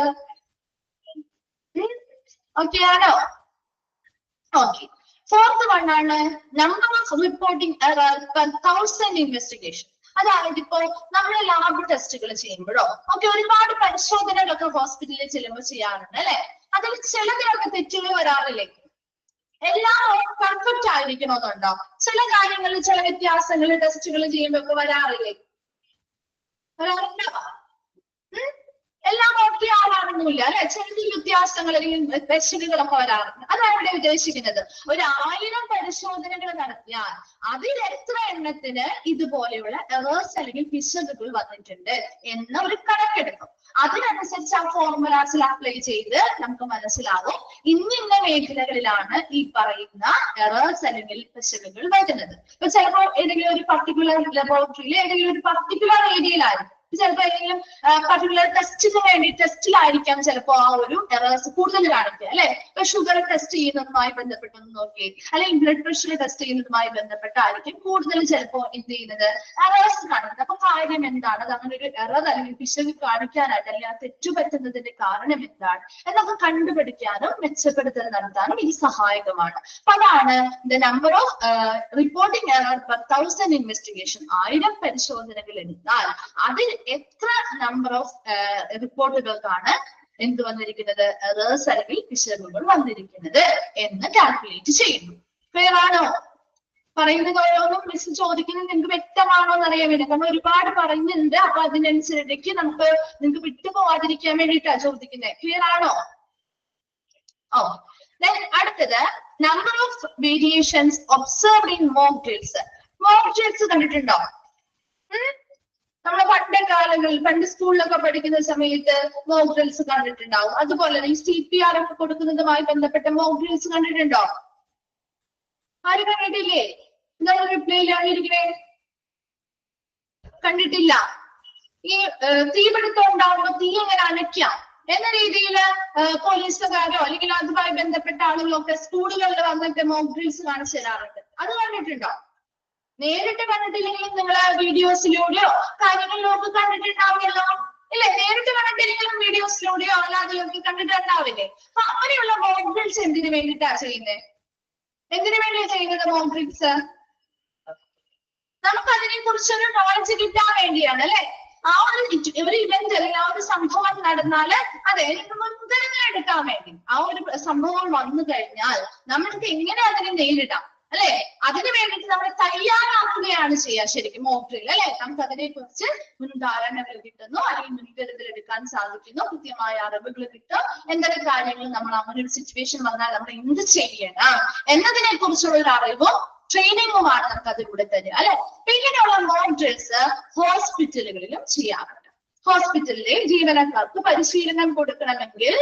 ഓക്കെ ആണോ? ഓക്കെ. ഫോർത്ത് വൺ ആണ് number of reporting error per 1000 investigation. അതായത് ഇപ്പോ നമ്മൾ ലാബ് ടെസ്റ്റുകൾ ചെയ്യുമ്പോഴോ ഒക്കെ ഒരുപാട് പരിശോധനകളൊക്കെ ഹോസ്പിറ്റലിൽ ചെല്ലുമ്പോൾ ചെയ്യാറുണ്ട് അല്ലെ? അതിൽ ചിലതിലൊക്കെ തെറ്റുകൾ വരാറില്ലേ? എല്ലാം പെർഫെക്റ്റ് ആയിരിക്കണമെന്നുണ്ടോ? ചില കാര്യങ്ങളിൽ ചില വ്യത്യാസങ്ങൾ ടെസ്റ്റുകൾ ചെയ്യുമ്പോൾ ഒക്കെ വരാറില്ലേ? വരാറുണ്ടോ? എല്ലാം ഓക്കെ ആവാറൊന്നുമില്ല അല്ലെ? ചില വ്യത്യാസങ്ങൾ അല്ലെങ്കിൽ പെശകുകളൊക്കെ വരാറുണ്ട്. അതാണ് ഇവിടെ ഉദ്ദേശിക്കുന്നത്. 1000 പരിശോധനകൾ നടത്തിയാൽ അതിൽ എത്ര എണ്ണത്തിന് ഇതുപോലെയുള്ള എറേഴ്സ് അല്ലെങ്കിൽ പിശകുകൾ വന്നിട്ടുണ്ട് എന്ന ഒരു കണക്കെടുക്കും. അതിനനുസരിച്ച് ആ ഫോർമുലാസിൽ അപ്ലൈ ചെയ്ത് നമുക്ക് മനസ്സിലാവും ഇന്ന മേഖലകളിലാണ് ഈ പറയുന്ന എറേഴ്സ് അല്ലെങ്കിൽ പിശകുകൾ വരുന്നത്. ഇപ്പൊ ചിലപ്പോൾ ഏതെങ്കിലും ഒരു പർട്ടിക്കുലർ ലബോറട്ടറിയിൽ ഏതെങ്കിലും ഒരു പർട്ടിക്കുലർ ഏരിയയിലായിരിക്കും, ചിലപ്പോൾ ഏതെങ്കിലും പർട്ടിക്കുലർ ടെസ്റ്റിലായിരിക്കാം ചിലപ്പോൾ ആ ഒരു എറേഴ്സ് കൂടുതൽ കാണിക്കുക അല്ലെ? ഇപ്പൊ ഷുഗർ ടെസ്റ്റ് ചെയ്യുന്നതുമായി ബന്ധപ്പെട്ടൊന്ന് നോക്കി, അല്ലെങ്കിൽ ബ്ലഡ് പ്രഷർ ടെസ്റ്റ് ചെയ്യുന്നതുമായി ബന്ധപ്പെട്ടായിരിക്കും കൂടുതൽ ചിലപ്പോൾ എന്ത് ചെയ്യുന്നത്, എറേഴ്സ് കാണുന്നത്. അപ്പൊ കാര്യം എന്താണ്, അത് അങ്ങനെ ഒരു എറർ അല്ലെങ്കിൽ പിശക് കാണിക്കാനായിട്ട് അല്ലെങ്കിൽ ആ തെറ്റുപറ്റുന്നതിന്റെ കാരണം എന്താണ് എന്നൊക്കെ കണ്ടുപിടിക്കാനും മെച്ചപ്പെടുത്തൽ നടത്താനും ഇത് സഹായകമാണ്. അപ്പൊ അതാണ് the number of reporting error per 1000 investigation. 1000 പരിശോധനകൾ എടുത്താൽ അതിൽ എത്ര നമ്പർ ഓഫ് റിപ്പോർട്ടുകൾക്കാണ് എന്ത് വന്നിരിക്കുന്നത്, എറേഴ്സ് അല്ലെങ്കിൽ പിശകുകൾ വന്നിരിക്കുന്നത് എന്ന് കാൽക്കുലേറ്റ് ചെയ്യുന്നു. ക്ലിയർ ആണോ? പറയുന്നത് ഓരോന്നും മിസ് ചോദിക്കുന്നത് നിങ്ങൾക്ക് വ്യക്തമാണോ എന്ന് അറിയാൻ വേണ്ടി, കാരണം ഒരുപാട് പറയുന്നുണ്ട്. അപ്പൊ അതിനനുസരിച്ച് നിങ്ങൾക്ക് വിട്ടുപോവാതിരിക്കാൻ വേണ്ടിയിട്ടാണ് ചോദിക്കുന്നത്. ക്ലിയർ ആണോ? ഓ, അടുത്തത് number of variations observed in mock drills. Mock drills കണ്ടിട്ടുണ്ടോ? നമ്മളെ പണ്ട് സ്കൂളിലൊക്കെ പഠിക്കുന്ന സമയത്ത് മോക്ക് ഡ്രിൽസ് കണ്ടിട്ടുണ്ടാവും. അതുപോലെ ഈ CPR ഒക്കെ കൊടുക്കുന്നതുമായി ബന്ധപ്പെട്ട മോക്ക് ഡ്രിൽസ് കണ്ടിട്ടുണ്ടോ? ആരും കണ്ടിട്ടില്ലേ? എന്താണ് റിപ്ലൈയിലാണിരിക്കണേ? കണ്ടിട്ടില്ല. ഈ തീപിടുത്തം ഉണ്ടാവുമ്പോൾ തീ എങ്ങനെ അണയ്ക്കാം എന്ന രീതിയിൽ പോലീസുകാരോ അല്ലെങ്കിൽ അതുമായി ബന്ധപ്പെട്ട ആളുകളൊക്കെ സ്കൂളുകളിൽ വന്നിട്ട് മോക്ക് ഡ്രിൽസ് കാണിച്ചു തരാറുണ്ട്. അത് കണ്ടിട്ടുണ്ടോ? നേരിട്ട് കണ്ടിട്ടില്ലെങ്കിലും നിങ്ങൾ വീഡിയോസിലൂടെയോ കാര്യങ്ങളിലോ ഒക്കെ കണ്ടിട്ടുണ്ടാവുമല്ലോ. ഇല്ലേ? നേരിട്ട് കണ്ടിരിക്കുന്ന വീഡിയോസിലൂടെയോ അല്ലാതെയോ ഒക്കെ കണ്ടിട്ടുണ്ടാവില്ലേ? അപ്പൊ അങ്ങനെയുള്ള മോക്ക് ഡ്രിൽസ് എന്തിനു വേണ്ടിയിട്ടാ ചെയ്യുന്നത്? എന്തിനു വേണ്ടിയാ ചെയ്യുന്നത് മോക്ക് ഡ്രിൽസ്? നമുക്ക് അതിനെ കുറിച്ചൊരു നോളജ് കിട്ടാൻ വേണ്ടിയാണ് അല്ലെ? ആ ഒരു ഇവന്റ് അല്ലെങ്കിൽ ആ ഒരു സംഭവം നടന്നാല് അതെ മുൻഗണന എടുക്കാൻ വേണ്ടി ആ ഒരു സംഭവം വന്നു കഴിഞ്ഞാൽ നമ്മൾക്ക് എങ്ങനെ അതിനെ നേരിടാം അല്ലെ? അതിനു വേണ്ടിയിട്ട് നമ്മൾ തയ്യാറാക്കുകയാണ് ചെയ്യുക ശരിക്കും മോക്ക് ഡ്രിൽ അല്ലെ? നമുക്ക് അതിനെ കുറിച്ച് മുൻധാരണകൾ കിട്ടുന്നു, അല്ലെങ്കിൽ മുൻകരുതൽ എടുക്കാൻ സാധിക്കുന്നു, കൃത്യമായ അറിവുകൾ കിട്ടും, എന്തൊക്കെ കാര്യങ്ങൾ നമ്മൾ അങ്ങനെ ഒരു സിറ്റുവേഷൻ വന്നാൽ നമ്മൾ എന്ത് ചെയ്യണം എന്നതിനെ കുറിച്ചുള്ള ഒരു അറിവും ട്രെയിനിങ്ങുമാണ് നമുക്ക് അതിലൂടെ തരിക അല്ലെ? ഇങ്ങനെയുള്ള മോക്ക് ഡ്രിൽസ് ഹോസ്പിറ്റലുകളിലും ചെയ്യാറുണ്ട്. ഹോസ്പിറ്റലിലെ ജീവനക്കാർക്ക് പരിശീലനം കൊടുക്കണമെങ്കിൽ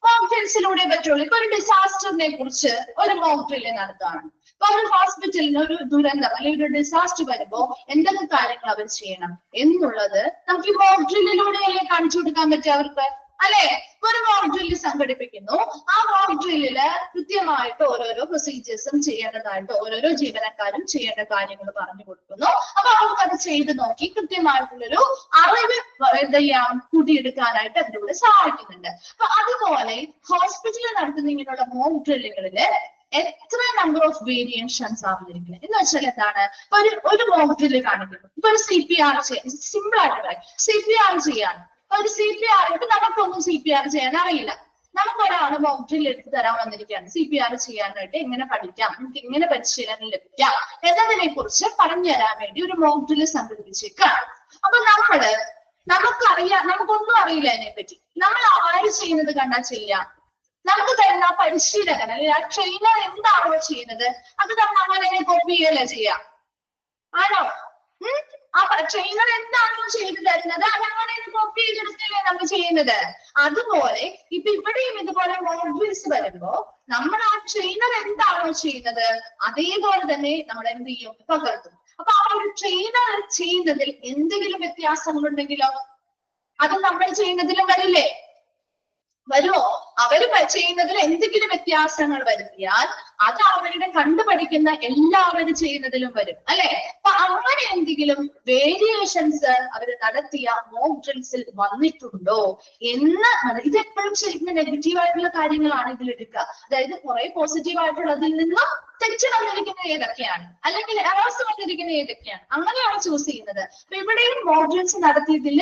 മോക്ക് ഡ്രിൽസിലൂടെ പറ്റുള്ളൂ. ഇപ്പൊ ഒരു ഡിസാസ്റ്ററിനെ കുറിച്ച് ഒരു മോക്ക് ഡ്രിൽ നടത്തുകയാണ്. അപ്പൊ ഒരു ഹോസ്പിറ്റലിന് ഒരു ദുരന്തം അല്ലെങ്കിൽ ഒരു ഡിസാസ്റ്റർ വരുമ്പോ എന്തൊക്കെ കാര്യങ്ങൾ അവർ ചെയ്യണം എന്നുള്ളത് നമുക്ക് ഈ മോക്ക് ഡ്രില്ലിലൂടെയല്ലേ കാണിച്ചു കൊടുക്കാൻ പറ്റുക അവർക്ക് അല്ലെ? ഒരു മോക്ക് ഡ്രില്ല് സംഘടിപ്പിക്കുന്നു. ആ മോക്ക് ഡ്രില്ലില് കൃത്യമായിട്ട് ഓരോരോ പ്രൊസീജിയേഴ്സും ചെയ്യേണ്ടതായിട്ട് ഓരോരോ ജീവനക്കാരും ചെയ്യേണ്ട കാര്യങ്ങൾ പറഞ്ഞു കൊടുക്കുന്നു. അപ്പൊ അവർക്ക് അത് ചെയ്ത് നോക്കി കൃത്യമായിട്ടുള്ളൊരു അറിവ് എന്താ ചെയ്യാം കൂട്ടിയെടുക്കാനായിട്ട് അതിലൂടെ സഹായിക്കുന്നുണ്ട്. അപ്പൊ അതുപോലെ ഹോസ്പിറ്റലിൽ നടത്തുന്ന ഇങ്ങനെയുള്ള മോക്ക് ഡ്രില്ലുകളില് എത്ര നമ്പർ ഓഫ് വേരിയേഷൻസ് ആവുന്നിരിക്കുന്നത് എന്ന് വെച്ചാൽ എന്താണ്? ഒരു മോക്ക് ഡ്രില്ല് കാണിക്കുന്നു. ഇപ്പൊ ഒരു CPR ചെയ്യാൻ സിമ്പിൾ ആയിട്ട് പറയാം. CPR ചെയ്യാൻ ഒരു CPR ഇപ്പൊ നമുക്കൊന്നും CPR ചെയ്യാൻ അറിയില്ല. നമുക്കൊരാള് മോക്ക് ഡ്രിൽ എടുത്ത് തരാൻ വന്നിരിക്കുകയാണ്. CPR ചെയ്യാനായിട്ട് എങ്ങനെ പഠിക്കാം, നമുക്ക് എങ്ങനെ പരിശീലനം ലഭിക്കാം എന്നതിനെ കുറിച്ച് പറഞ്ഞു തരാൻ വേണ്ടി ഒരു മോക്ക് ഡ്രിൽ സംഘടിപ്പിച്ചേക്കാണ്. അപ്പൊ നമുക്കൊന്നും അറിയില്ല അതിനെപ്പറ്റി. നമ്മൾ ആര് ചെയ്യുന്നത് കണ്ടാ ചെയ്യാം. നമുക്ക് തരുന്ന ആ പരിശീലകൻ അല്ലെങ്കിൽ ആ ട്രെയിനർ എന്താണോ ചെയ്യുന്നത് അത് നമ്മൾ അങ്ങനെ കോപ്പി ചെയ്യല്ലേ ചെയ്യാം. ആണോ? ആ ട്രെയിനർ എന്താണോ ചെയ്തു തരുന്നത് അത് അങ്ങനെ കോപ്പി ചെയ്തെടുക്കല്ലേ നമ്മൾ ചെയ്യുന്നത്. അതുപോലെ ഇപ്പൊ ഇവിടെയും ഇതുപോലെ മോക്ക് ഡ്രിൽസ് വരുമ്പോ നമ്മൾ ആ ട്രെയിനർ എന്താണോ ചെയ്യുന്നത് അതേപോലെ തന്നെ നമ്മൾ എന്ത് ചെയ്യും? പകർത്തും. അപ്പൊ ആ ഒരു ട്രെയിനർ ചെയ്യുന്നതിൽ എന്തെങ്കിലും വ്യത്യാസങ്ങളുണ്ടെങ്കിലോ അത് നമ്മൾ ചെയ്യുന്നതിലും വരില്ലേ? വരുമോ? അവര് ചെയ്യുന്നതിൽ എന്തെങ്കിലും വ്യത്യാസങ്ങൾ വരുത്തിയാൽ അത് അവരുടെ കണ്ടുപഠിക്കുന്ന എല്ലാവരും ചെയ്യുന്നതിലും വരും അല്ലെ? അപ്പൊ അങ്ങനെ എന്തെങ്കിലും വേരിയേഷൻസ് അവര് നടത്തിയ മോക്ക് ഡ്രിൽസിൽ വന്നിട്ടുണ്ടോ എന്ന് ഇതെപ്പോഴും ശരിക്കും നെഗറ്റീവ് ആയിട്ടുള്ള കാര്യങ്ങളാണ് ഇതിലെടുക്കുക. അതായത് കുറെ പോസിറ്റീവ് ആയിട്ടുള്ളതിൽ നിന്നും തെറ്റ് വന്നിരിക്കുന്ന ഏതൊക്കെയാണ് അല്ലെങ്കിൽ എറേഴ്സ് വന്നിരിക്കുന്ന ഏതൊക്കെയാണ് അങ്ങനെയാണ് ചൂസ് ചെയ്യുന്നത്. അപ്പൊ ഇവിടെയും മോക്ക് ഡ്രിൽസ് നടത്തിയതിൽ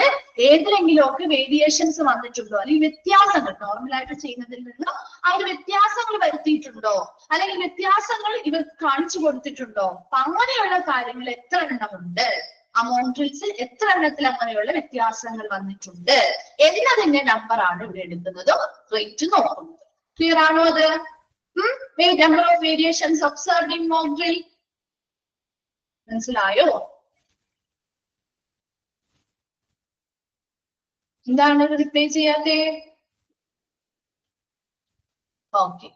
ഏതെങ്കിലും ഒക്കെ വേരിയേഷൻസ് വന്നിട്ടുണ്ടോ അല്ലെങ്കിൽ വ്യത്യാസങ്ങൾ നോർമലായിട്ട് ചെയ്യുന്നതിൽ നിന്നും ആ ഒരു വ്യത്യാസങ്ങൾ വരുത്തിയിട്ടുണ്ടോ അല്ലെങ്കിൽ വ്യത്യാസങ്ങൾ ഇവർ കാണിച്ചു കൊടുത്തിട്ടുണ്ടോ? അപ്പൊ അങ്ങനെയുള്ള കാര്യങ്ങൾ എത്ര എണ്ണമുണ്ട്, ആ മോക്ക് ഡ്രിൽസിൽ എത്ര എണ്ണത്തിൽ അങ്ങനെയുള്ള വ്യത്യാസങ്ങൾ വന്നിട്ടുണ്ട് എന്നതിന്റെ നമ്പറാണ് ഇവിടെ എടുക്കുന്നതും റേറ്റ് നോക്കുന്നത്. ക്ലിയർ ആണോ അത്? number of variations observed in mock drill. മനസ്സിലായോ? എന്താണ് റിപ്ലൈ ചെയ്യാത്തെ? ഓക്കെ.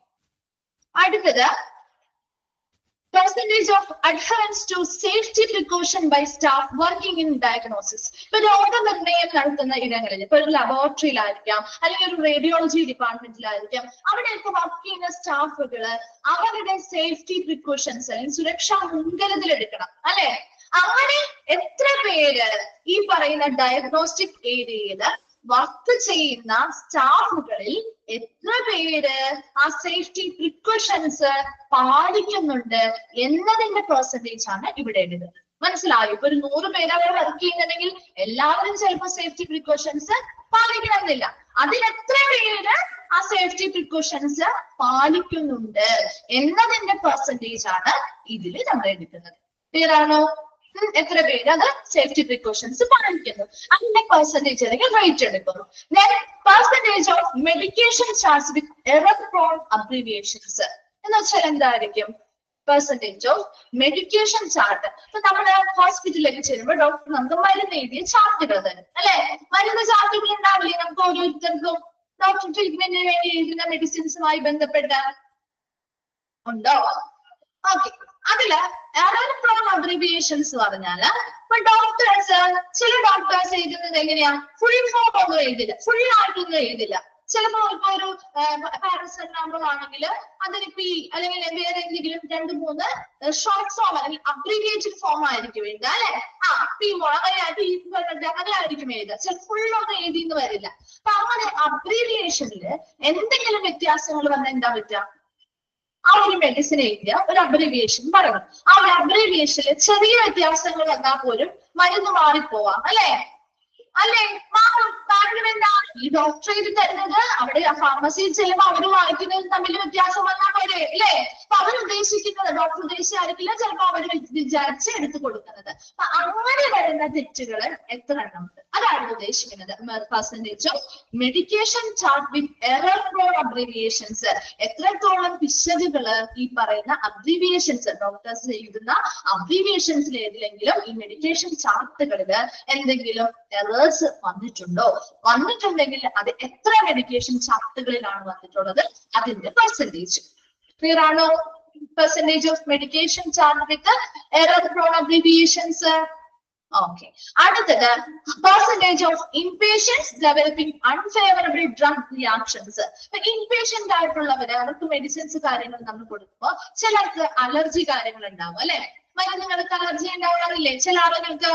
അടുത്തത് percentage of adherence to safety precaution by staff working in diagnosis. ഇപ്പൊ രോഗനിർണയം നടത്തുന്ന ഇടങ്ങളിൽ ഇപ്പൊ ഒരു ലബോറട്ടറിയിലായിരിക്കാം അല്ലെങ്കിൽ ഒരു റേഡിയോളജി ഡിപ്പാർട്ട്മെന്റിലായിരിക്കാം അവിടെയൊക്കെ വർക്ക് ചെയ്യുന്ന സ്റ്റാഫുകള് അവരുടെ സേഫ്റ്റി പ്രിക്കോഷൻസ് അല്ലെങ്കിൽ സുരക്ഷാ മുൻകരുതൽ എടുക്കണം അല്ലെ? അങ്ങനെ എത്ര പേര് ഈ പറയുന്ന ഡയഗ്നോസ്റ്റിക് ഏരിയയില് വർക്ക് ചെയ്യുന്ന സ്റ്റാഫുകളിൽ എത്ര പേര് ആ സേഫ്റ്റി പ്രിക്കോഷൻസ് പാലിക്കുന്നുണ്ട് എന്നതിന്റെ പെർസെന്റേജ് ആണ് ഇവിടെ എടുക്കുന്നത്. മനസ്സിലായോ? ഇപ്പൊ ഒരു 100 പേര് അവർ വർക്ക് ചെയ്യുന്നുണ്ടെങ്കിൽ എല്ലാവരും ചിലപ്പോൾ സേഫ്റ്റി പ്രിക്കോഷൻസ് പാലിക്കണമെന്നില്ല. അതിൽ എത്ര പേര് ആ സേഫ്റ്റി പ്രിക്കോഷൻസ് പാലിക്കുന്നുണ്ട് എന്നതിന്റെ പെർസെന്റേജ് ആണ് ഇതിൽ നമ്മൾ എടുക്കുന്നത്. ക്ലിയർ ആണോ? എത്ര പേര് അത് സേഫ്റ്റി പ്രിക്കോഷൻസ് പാലിക്കുന്നു അതിന്റെ പെർസെന്റേജ് അല്ലെങ്കിൽ റേറ്റ് എടുക്കുന്നു. Percentage of medication charge with error prone abbreviations എന്ന് വെച്ചാൽ എന്തായിരിക്കും? Percentage of medication chart. ഇപ്പൊ നമ്മള് ഹോസ്പിറ്റലിലേക്ക് ചെല്ലുമ്പോൾ ഡോക്ടർ നമുക്ക് മരുന്ന് എഴുതിയ ചാർട്ടുകൾ തരും അല്ലെ? മരുന്ന് ചാർട്ടുകൾ ഉണ്ടാവില്ലേ നമുക്ക് ഓരോരുത്തർക്കും? ഡോക്ടർ ട്രീറ്റ്മെന്റിന് വേണ്ടി എഴുതുന്ന മെഡിസിൻസുമായി ബന്ധപ്പെട്ട ഉണ്ടോ? ഓക്കെ. അതില് അബ്രീവിയേഷൻസ് പറഞ്ഞാല് ഇപ്പൊ ഡോക്ടേഴ്സ് ചില ഡോക്ടേഴ്സ് എഴുതുന്നത് എങ്ങനെയാ? ഫുൾ ഫോം ഒന്നും എഴുതില്ല, ഫുൾ ആയിട്ടൊന്നും എഴുതില്ല. ചിലപ്പോൾ ഇപ്പൊ ഒരു പാരസെറ്റമോൾ ആണെങ്കിൽ അതിന് പി അല്ലെങ്കിൽ വേറെ എന്തെങ്കിലും 2-3 ഷോർട്ട് ഫോം അല്ലെങ്കിൽ അബ്രിവിയേറ്റഡ് ഫോം ആയിരിക്കും എഴുതുക അല്ലെ. പി മോൾ അങ്ങനെ ആയിരിക്കും എഴുതുക. ചില ഫുള്ളൊന്നും എഴുതിന്ന് വരില്ല. അപ്പൊ അങ്ങനെ അബ്രിവിയേഷനിൽ എന്തെങ്കിലും വ്യത്യാസങ്ങൾ വന്നാൽ എന്താ പറ്റുക? ആ ഒരു മെഡിസിൻ എഴുതിയ ഒരു അബ്രിവിയേഷൻ പറയണം. ആ ഒരു അബ്രിവിയേഷനിൽ ചെറിയ വ്യത്യാസങ്ങൾ വന്നാൽ പോലും മരുന്ന് മാറിപ്പോവാം അല്ലെ. കാരണം എന്താ? ഈ ഡോക്ടർ എഴുതി തരുന്നത് അവിടെ ഫാർമസിയിൽ ചെല്ലുമ്പോൾ അവര് വായിക്കുന്നതും തമ്മിൽ വ്യത്യാസം വന്നാൽ പോരെ അല്ലെ. അപ്പൊ അവരുദ്ദേശിക്കുന്നത് ഡോക്ടർ ഉദ്ദേശിച്ചായിരിക്കില്ല ചിലപ്പോൾ അവർ വിചാരിച്ച് എടുത്തു കൊടുക്കുന്നത്. അപ്പൊ അങ്ങനെ വരുന്ന തെറ്റുകൾ എത്ര എണ്ണം ഉണ്ട് അതാണ് ഉദ്ദേശിക്കുന്നത്. Percentage of medication chart with error prone abbreviations. എത്രത്തോളം പിശകുകള് ഈ പറയുന്ന അബ്രിവിയേഷൻസ് ഡോക്ടേഴ്സ് എഴുതുന്ന അബ്രിവിയേഷൻസിൽ ഏതിലെങ്കിലും ഈ മെഡിക്കേഷൻ ചാർട്ടുകളില് എന്തെങ്കിലും എറേഴ്സ് വന്നിട്ടുണ്ടെങ്കിൽ അത് എത്ര മെഡിക്കേഷൻ ചാർട്ടുകളിലാണ് വന്നിട്ടുള്ളത് അതിന്റെ പെർസെന്റേജ്. ക്ലിയർ ആണോ? Percentage of medication chart with error prone abbreviations. Okay. അടുത്തത് percentage of inpatients developing unfavourable drug reactions. Inpatient ആയിട്ടുള്ളവര് അവർക്ക് മെഡിസിൻസ് കാര്യങ്ങൾ നമ്മൾ കൊടുക്കുമ്പോൾ ചിലർക്ക് അലർജി കാര്യങ്ങൾ ഉണ്ടാവും അല്ലെ. മരുന്നുകൾക്ക് അലർജി ഉണ്ടാവാറില്ലേ ചില ആളുകൾക്ക്?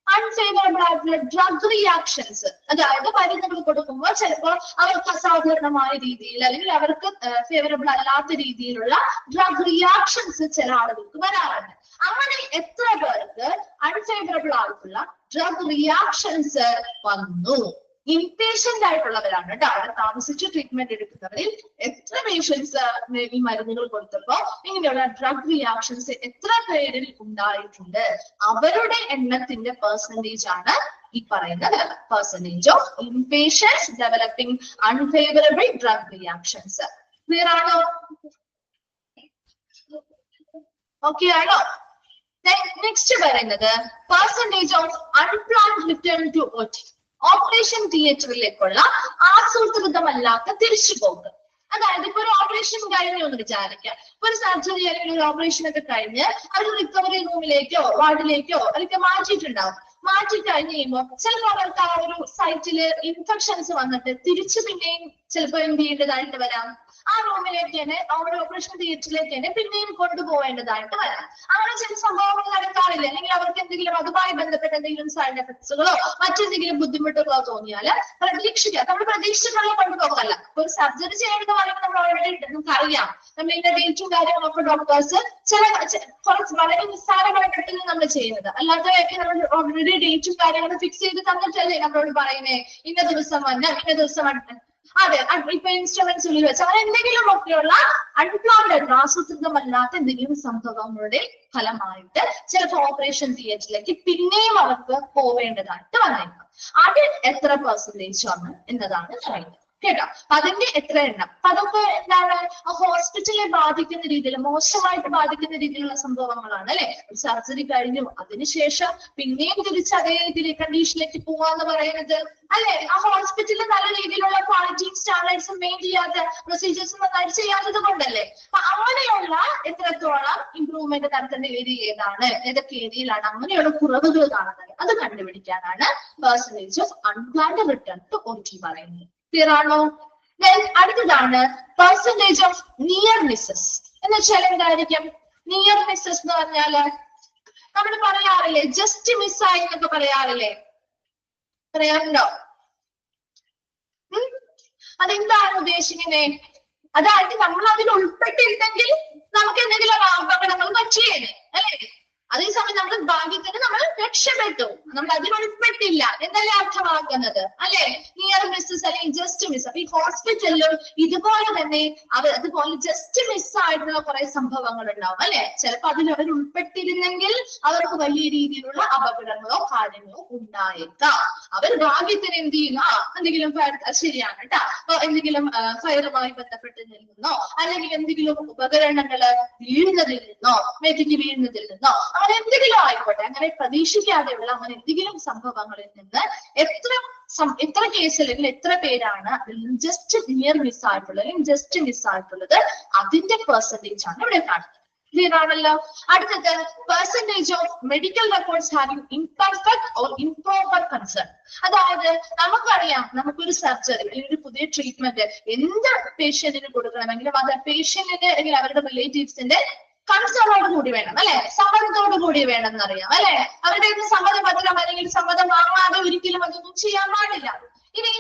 അൺഫേവറബിൾ ആയിട്ടുള്ള ഡ്രഗ് റിയാക്ഷൻസ്, അതായത് മരുന്നുകൾ കൊടുക്കുമ്പോൾ ചിലപ്പോൾ അവർക്ക് അസാധാരണമായ രീതിയിൽ അല്ലെങ്കിൽ അവർക്ക് ഫേവറബിൾ അല്ലാത്ത രീതിയിലുള്ള ഡ്രഗ് റിയാക്ഷൻസ് ചില ആളുകൾക്ക് വരാറുണ്ട്. അങ്ങനെ എത്ര പേർക്ക് അൺഫേവറബിൾ ആയിട്ടുള്ള ഡ്രഗ് റിയാക്ഷൻസ് വന്നു? ഇൻപേഷ്യന്റ് ആയിട്ടുള്ളവരാണ് കേട്ടോ. അവിടെ താമസിച്ച് ട്രീറ്റ്മെന്റ് എടുക്കുന്നവരിൽ എത്ര പേഷ്യൻസ് ഈ മരുന്നുകൾ കൊടുത്തപ്പോ ഇങ്ങനെയുള്ള ഡ്രഗ് റിയാക്ഷൻസ് എത്ര പേരിൽ ഉണ്ടായിട്ടുണ്ട്? അവരുടെ എണ്ണത്തിന്റെ പെർസെന്റേജ് ആണ് ഈ പറയുന്നത് percentage of inpatients developing unfavourable drug reactions. Clear ആണോ? ഓക്കെ ആണോ? നെക്സ്റ്റ് പറയുന്നത് percentage of unplanned return to OT. Operation തിയേറ്ററിലേക്കുള്ള ആസൂത്രിതമല്ലാത്ത തിരിച്ചുപോക്ക്. അതായത് ഇപ്പൊ ഒരു ഓപ്പറേഷൻ കഴിഞ്ഞു എന്ന് വിചാരിക്കാം. ഒരു സർജറി അല്ലെങ്കിൽ ഒരു ഓപ്പറേഷൻ ഒക്കെ കഴിഞ്ഞ് അവർ റിക്കവറി റൂമിലേക്കോ വാർഡിലേക്കോ അല്ലെങ്കിൽ മാറ്റിയിട്ടുണ്ടാവും. മാറ്റി കഴിഞ്ഞ് കഴിയുമ്പോൾ ചിലപ്പോൾ അവർക്ക് ആ ഒരു സൈറ്റില് ഇൻഫെക്ഷൻസ് വന്നിട്ട് തിരിച്ചു പിന്നെയും ചിലപ്പോൾ എന്ത് ചെയ്യേണ്ടതായിട്ട് വരാം. ആ റൂമിലേക്ക് തന്നെ ആ ഒരു ഓപ്പറേഷൻ തിയേറ്ററിലേക്ക് തന്നെ പിന്നെയും കൊണ്ടുപോകേണ്ടതായിട്ട് വരാം. അങ്ങനെ ചില സംഭവങ്ങൾ നടക്കാറില്ല. അല്ലെങ്കിൽ അവർക്ക് എന്തെങ്കിലും അതുമായി ബന്ധപ്പെട്ട എന്തെങ്കിലും സൈഡ് എഫക്ട്സുകളോ മറ്റെന്തെങ്കിലും ബുദ്ധിമുട്ടുകളോ തോന്നിയാല് പ്രതീക്ഷിക്കുക. നമ്മൾ പ്രതീക്ഷിച്ചുള്ള കൊണ്ടുപോകല്ല. ഒരു സർജറി ചെയ്യണമെന്ന് പറയുമ്പോൾ നമ്മൾ ഓൾറെഡി നമുക്കറിയാം നമ്മൾ ഇതിന്റെ ഡേറ്റും കാര്യങ്ങളൊക്കെ ഡോക്ടേഴ്സ് കുറച്ച് വളരെ നിസ്സാരമായിട്ടാണ് നമ്മൾ ചെയ്യുന്നത്. അല്ലാതെയൊക്കെ നമ്മൾ ഓൾറെഡി ഡേറ്റും കാര്യങ്ങളും ഫിക്സ് ചെയ്ത് തന്നിട്ടല്ലേ നമ്മളോട് പറയുന്നേ ഇന്ന ദിവസം വന്ന് ഇന്ന ദിവസം അതെ ഇപ്പൊ ഇൻസ്ട്രുമെന്റ്സ് ഉള്ളിൽ വെച്ച് അങ്ങനെ എന്തെങ്കിലും ഒക്കെയുള്ള അൺപ്ലാൻഡ് ആസൂത്രിതമല്ലാത്ത എന്തെങ്കിലും സംഭവങ്ങളുടെ ഫലമായിട്ട് ചിലപ്പോൾ ഓപ്പറേഷൻ തിയേറ്ററിലേക്ക് പിന്നെയും അവർക്ക് പോവേണ്ടതായിട്ട് വന്നേക്കാം. അതിൽ എത്ര പെർസെന്റേജ് ആണ് എന്നതാണ് പറയുന്നത് കേട്ടോ. അതിന്റെ എത്ര എണ്ണം? അതൊക്കെ എന്താണ് ഹോസ്പിറ്റലിനെ ബാധിക്കുന്ന രീതിയിൽ മോശമായിട്ട് ബാധിക്കുന്ന രീതിയിലുള്ള സംഭവങ്ങളാണ് അല്ലെ. സർജറി കഴിഞ്ഞു അതിനുശേഷം പിന്നെയും തിരിച്ച് അതേ രീതിയിൽ കണ്ടീഷനിലേക്ക് പോവാന്ന് പറയുന്നത് അല്ലെ. ആ ഹോസ്പിറ്റലിൽ നല്ല രീതിയിലുള്ള ക്വാളിറ്റിയും സ്റ്റാൻഡേർഡ്സും മെയിൻ ചെയ്യാത്ത പ്രൊസീജിയേഴ്സും നന്നായിട്ട് ചെയ്യാത്തത് കൊണ്ടല്ലേ. അപ്പൊ അങ്ങനെയുള്ള എത്രത്തോളം ഇംപ്രൂവ്മെന്റ് നടത്തേണ്ട ഏരിയ ഏതാണ്, ഏതൊക്കെ ഏരിയയിലാണ് അങ്ങനെയുള്ള കുറവുകൾ കാണുന്നത് അത് കണ്ടുപിടിക്കാനാണ് percentage of unplanned return to OT പറയുന്നത്. ക്ലിയർ ആണോ? അടുത്തതാണ് പെർസെന്റേജ് ഓഫ് നിയർ മിസ്സസ്. എന്ന് വെച്ചാൽ എന്തായിരിക്കും നിയർ മിസ്സസ് എന്ന് പറഞ്ഞാല്? നമ്മൾ പറയാറില്ലേ ജസ്റ്റ് മിസ്സായി എന്നൊക്കെ പറയാറില്ലേ? പറയാറുണ്ടോ? അതെന്താണ് ഉദ്ദേശിക്കുന്നത്? അതായത് നമ്മൾ അതിൽ ഉൾപ്പെട്ടിരുന്നെങ്കിൽ നമുക്ക് എന്തെങ്കിലും അപകടങ്ങൾ പറ്റിയേനെ അല്ലെ. അതേസമയം നമ്മൾ ഭാഗ്യത്തിന് നമ്മൾ രക്ഷപ്പെട്ടു, നമ്മൾ അതിൽ ഉൾപ്പെട്ടില്ല എന്നല്ലേ അർത്ഥമാക്കുന്നത് അല്ലെ. നിയർ മിസ്സസ് അല്ലെങ്കിൽ ജസ്റ്റ് മിസ്. അപ്പൊ ഈ ഹോസ്പിറ്റലിലും ഇതുപോലെ തന്നെ അതുപോലെ ജസ്റ്റ് മിസ് ആയിട്ടുള്ള കുറെ സംഭവങ്ങൾ ഉണ്ടാവും അല്ലെ. ചിലപ്പോൾ അതിൽ അവർ ഉൾപ്പെട്ടിരുന്നെങ്കിൽ അവർക്ക് വലിയ രീതിയിലുള്ള അപകടങ്ങളോ കാര്യങ്ങളോ ഉണ്ടായേക്കാം. അവർ ഭാഗ്യത്തിന് എന്ത് ചെയ്യുന്നു എന്തെങ്കിലും ശരിയാണ് കേട്ടോ. അപ്പൊ എന്തെങ്കിലും ഫയറുമായി ബന്ധപ്പെട്ട് നിന്നോ അല്ലെങ്കിൽ എന്തെങ്കിലും ഉപകരണങ്ങള് വീഴുന്നതിൽ നിന്നോ മെറ്റിക്ക് വീഴുന്നതിൽ നിന്നോ അങ്ങനെ എന്തെങ്കിലും ആയിക്കോട്ടെ, അങ്ങനെ പ്രതീക്ഷിക്കാതെയുള്ള അങ്ങനെ എന്തെങ്കിലും സംഭവങ്ങളിൽ നിന്ന് എത്ര കേസ് അല്ലെങ്കിൽ എത്ര പേരാണ് അതിൽ നിന്ന് ജസ്റ്റ് നിയർ മിസ് ആയിട്ടുള്ളത് അല്ലെങ്കിൽ ജസ്റ്റ് മിസ് ആയിട്ടുള്ളത് അതിന്റെ പെർസെന്റേജ് ആണ് ഇവിടെ കാണുന്നത്. ക്ലിയർ ആണല്ലോ. അടുത്തത് percentage of medical records having imperfect or improper concern. അതായത് നമുക്കറിയാം, നമുക്കൊരു സർജറി അല്ലെങ്കിൽ ഒരു പുതിയ ട്രീറ്റ്മെന്റ് എന്ത് പേഷ്യന്റിന് കൊടുക്കണമെങ്കിലും അത് പേഷ്യന്റിന്റെ അല്ലെങ്കിൽ അവരുടെ റിലേറ്റീവ്സിന്റെ കൺസേണോട് കൂടി വേണം അല്ലെ, സമ്മതത്തോടു കൂടി വേണം എന്നറിയാം അല്ലെ. അവരുടെ സമ്മതപത്രം അല്ലെങ്കിൽ സമ്മതം വാങ്ങാതെ ഒരിക്കലും അതൊന്നും ചെയ്യാൻ പാടില്ല. ഇനി